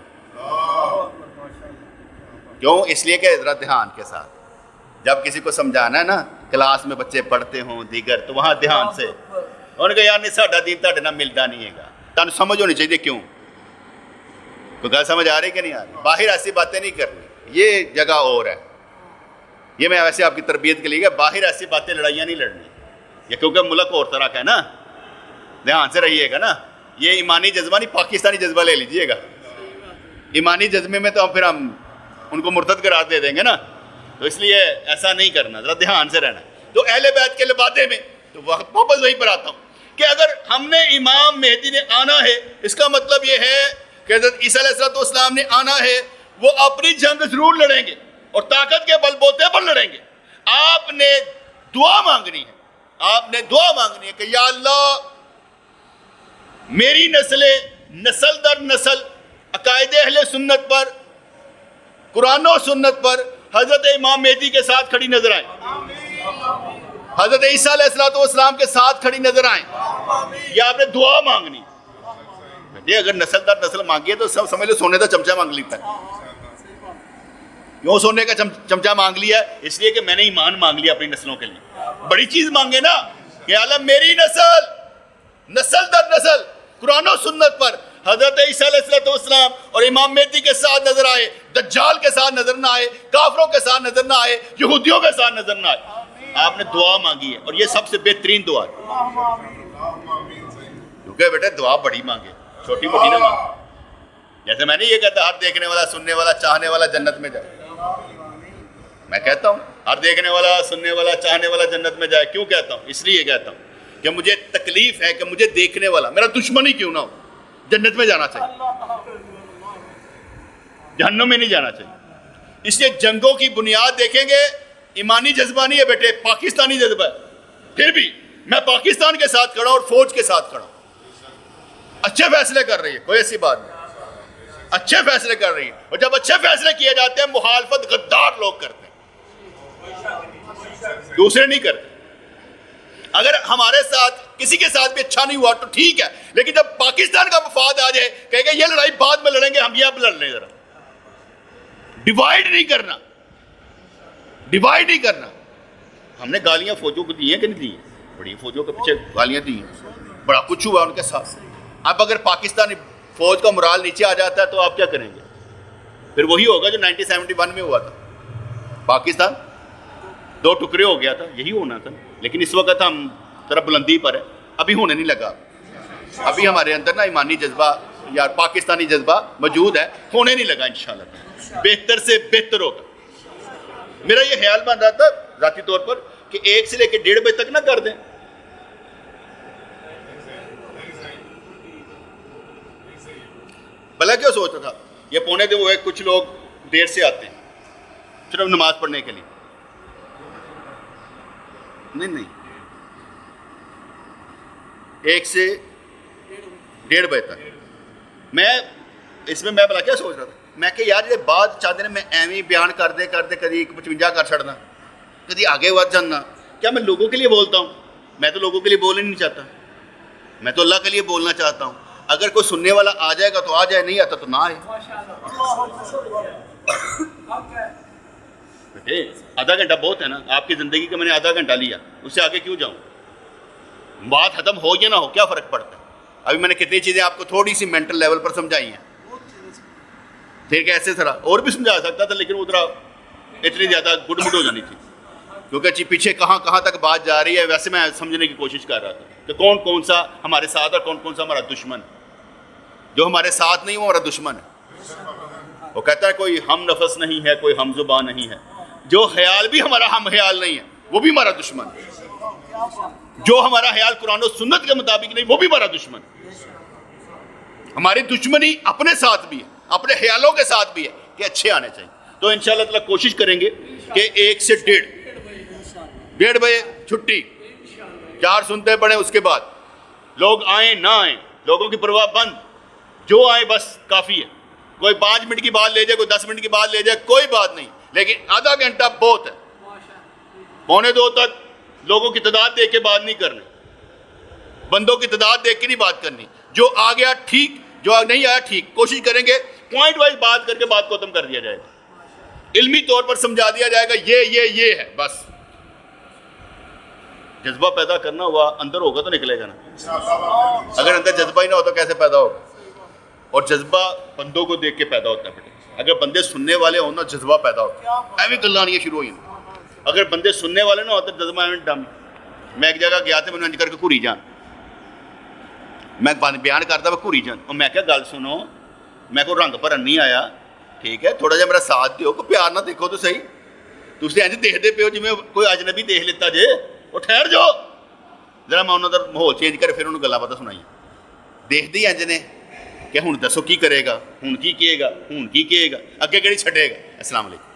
کیوں؟ اس لیے کہ ذرا دھیان کے ساتھ جب کسی کو سمجھانا ہے نا، کلاس میں بچے پڑھتے ہوں دیگر، تو وہاں دھیان سے انہوں نے کہا یار نہیں ساڈا دین تہاڈے نال ملدا نہیں ہے گا، تانوں سمجھ ہونی چاہیے. کیوں؟ کوئی گل سمجھ آ رہی کہ نہیں آ رہی؟ باہر ایسی باتیں نہیں کرنی، یہ جگہ اور ہے. یہ میں ویسے آپ کی تربیت کے لیے کہ باہر ایسی باتیں لڑائیاں نہیں لڑنی، یہ کیونکہ ملک اور طرح کا ہے نا، دھیان سے رہیے گا نا. یہ ایمانی جذبہ نہیں، پاکستانی جذبہ لے لیجئے گا. ایمانی جذبے میں تو پھر ہم ان کو مرتد قرار دے دیں گے نا، تو اس لیے ایسا نہیں کرنا، ذرا دھیان سے رہنا. تو اہل بیت کے لبادے میں تو واپس وہی پر آتا ہوں کہ اگر ہم نے امام مہدی نے آنا ہے، اس کا مطلب یہ ہے کہ حضرت عیسیٰ علیہ السلام نے آنا ہے. وہ اپنی جنگ ضرور لڑیں گے اور طاقت کے بل بوتے پر لڑیں گے. آپ نے دعا مانگنی ہے، آپ نے دعا مانگنی ہے کہ یا اللہ میری نسل در نسل عقائد اہل سنت پر، قرآن و سنت پر حضرت امام مہدی کے ساتھ کھڑی نظر آئیں، حضرت عیسیٰ علیہ السلام کے ساتھ کھڑی نظر آئیں. یہ آپ نے دعا مانگنی. اگر نسل در نسل مانگی ہے تو سب سمجھ لو سونے کا چمچہ مانگ لیتا ہے. کیوں سونے کا چمچہ مانگ لیا؟ اس لیے کہ میں نے ایمان مانگ لیا اپنی نسلوں کے لیے. بڑی چیز مانگے نا کہ اللہ میری نسل در نسل قرآن و سنت پر حضرت عیسیٰ علیہ السلام اور امام مہدی کے ساتھ نظر آئے، دجال کے ساتھ نظر نہ آئے، کافروں کے ساتھ نظر نہ آئے، یہودیوں کے ساتھ نظر نہ آئے. آپ نے دعا مانگی ہے اور یہ سب سے بہترین دعا ہے. کیونکہ بیٹے دعا بڑی مانگے، چھوٹی موٹی نہ مانگے. جیسے میں نے یہ کہتا ہر دیکھنے والا سننے والا چاہنے والا جنت میں جائے. میں کہتا ہوں ہر دیکھنے والا سننے والا چاہنے والا جنت میں جائے. کیوں کہتا ہوں؟ اس لیے کہتا ہوں کہ مجھے تکلیف ہے کہ مجھے دیکھنے والا میرا دشمن ہی کیوں نہ ہو جنت میں جانا چاہیے، جہنم میں نہیں جانا چاہیے. اس لیے جنگوں کی بنیاد دیکھیں گے ایمانی جذبہ نہیں ہے بیٹے، پاکستانی جذبہ ہے. پھر بھی میں پاکستان کے ساتھ کھڑا اور فوج کے ساتھ کھڑا. اچھے فیصلے کر رہی ہے، کوئی ایسی بات نہیں، اچھے فیصلے کر رہی ہے. اور جب اچھے فیصلے کیے جاتے ہیں مخالفت غدار لوگ کرتے ہیں، دوسرے نہیں کرتے. اگر ہمارے ساتھ کسی کے ساتھ بھی اچھا نہیں ہوا تو ٹھیک ہے، لیکن جب پاکستان کا مفاد آ جائے کہے گا یہ لڑائی بعد میں لڑیں گے، ہم یہ اب لڑ لیں. ذرا ڈیوائیڈ نہیں کرنا، ڈیوائیڈ نہیں کرنا. ہم نے گالیاں فوجوں کو دی ہیں کہ نہیں دی ہیں؟ بڑی فوجوں کے پیچھے گالیاں دی ہیں، بڑا کچھ ہوا ان کے ساتھ. اب اگر پاکستانی فوج کا مرال نیچے آ جاتا ہے تو آپ کیا کریں گے؟ پھر وہی ہوگا جو 1971 میں ہوا تھا. پاکستان 2 ٹکڑے ہو گیا تھا، یہی ہونا تھا. لیکن اس وقت ہم طرف بلندی پر ہے، ابھی ہونے نہیں لگا. ابھی ہمارے اندر نا ایمانی جذبہ یا پاکستانی جذبہ موجود ہے، ہونے نہیں لگا. انشاءاللہ بہتر سے بہتر ہوگا. میرا یہ خیال بن رہا تھا ذاتی طور پر کہ 1 سے لے کے 1:30 بجے تک نہ کر دیں. بھلا کیوں سوچتا تھا یہ 1:45 ہوئے، کچھ لوگ دیر سے آتے ہیں صرف نماز پڑھنے کے لیے. نہیں 1 سے 1:30 بجے تک. میں اس میں بھلا کیا سوچ رہا تھا، میں کہ یار یہ بات چاہتے ہیں میں ایویں بیان کرتے کدی 55 کر چھڑنا، کدی آگے ود جانا. کیا میں لوگوں کے لیے بولتا ہوں؟ میں تو لوگوں کے لیے بولنا نہیں چاہتا، میں تو اللہ کے لیے بولنا چاہتا ہوں. اگر کوئی سننے والا آ جائے گا تو آ جائے، نہیں آتا تو نہ آئے. آدھا گھنٹہ بہت ہے نا آپ کی زندگی کا، میں نے آدھا گھنٹہ لیا، اس سے آگے کیوں جاؤں؟ بات ختم ہو یا نہ ہو کیا فرق پڑتا ہے؟ ابھی میں نے کتنی چیزیں آپ کو تھوڑی سی مینٹل لیول پر سمجھائی ہیں. پھر کیسے طرح اور بھی سمجھا سکتا تھا، لیکن وہ ذرا اتنی زیادہ گڈ مڈ ہو جانی تھی، کیونکہ پیچھے کہاں تک بات جا رہی ہے. ویسے میں سمجھنے کی کوشش کر رہا تھا کہ کون سا ہمارے ساتھ اور کون سا ہمارا دشمن. جو ہمارے ساتھ نہیں وہ ہمارا دشمن ہے. وہ کہتا ہے کوئی ہم نفس نہیں ہے، کوئی ہم زبان نہیں ہے. جو خیال بھی ہمارا ہم خیال نہیں ہے وہ بھی ہمارا دشمن ہے. جو ہمارا خیال قرآن و سنت کے مطابق نہیں وہ بھی ہمارا دشمن ہے. ہماری دشمنی اپنے ساتھ بھی ہے، اپنے خیالوں کے ساتھ بھی ہے کہ اچھے آنے چاہیے. تو انشاءاللہ تعالیٰ کوشش کریں گے کہ 1 سے 1:30 بجے چھٹی، 4 سنتے پڑھیں، اس کے بعد لوگ آئیں نہ آئیں، لوگوں کی پرواہ بند، جو آئے بس کافی ہے. کوئی 5 منٹ کی بات لے جائے، کوئی 10 منٹ کی بات لے جائے، کوئی بات نہیں، لیکن آدھا گھنٹہ بہت ہے. 1:45 تک لوگوں کی تعداد دیکھ کے بات نہیں کرنی، بندوں کی تعداد دیکھ کے نہیں بات کرنی. جو آ گیا ٹھیک، جو نہیں آیا ٹھیک. کوشش کریں گے پوائنٹ وائز بات کر کے بات کو ختم کر دیا جائے گا، علمی طور پر سمجھا دیا جائے گا یہ ہے بس. جذبہ پیدا کرنا ہوا، اندر ہوگا تو نکلے گا نا. اگر اندر جذبہ ہی نہ ہو تو کیسے پیدا ہوگا؟ اور جذبہ بندوں کو دیکھ کے پیدا ہوتا ہے بیٹے. اگر بندے سننے والے ہوں نا جذبہ پیدا ہوتا ہے. ایویں گلانیاں شروع ہوئی. اگر بندے سننے والے نہ ہوتے جذبہ ایویں ڈم. میں ایک جگہ گیا تھا، میں نے کر کے گھوری جان، میں بیان کرتا وہ گھوری جان، اور میں کیا گل سنو، میں کو رنگ بھرن نہیں آیا، ٹھیک ہے تھوڑا جہا میرا ساتھ دیو، کوئی پیار نہ دیکھو تو صحیح. تسی انج دیکھتے پے ہو جی میں کوئی اجنبی دیکھ لیتا جے. وہ ٹھہر جاؤ ذرا، میں انہوں کا ماحول چینج کر پھر انہوں گلا پتہ سنائی. دیکھتے ہی انج نے کہ ہوں دسو کی کرے گا، ہوں کی کہے گا، ہوں کی کہے گا، اگے کہڑی چھڈے گا. السلام علیکم.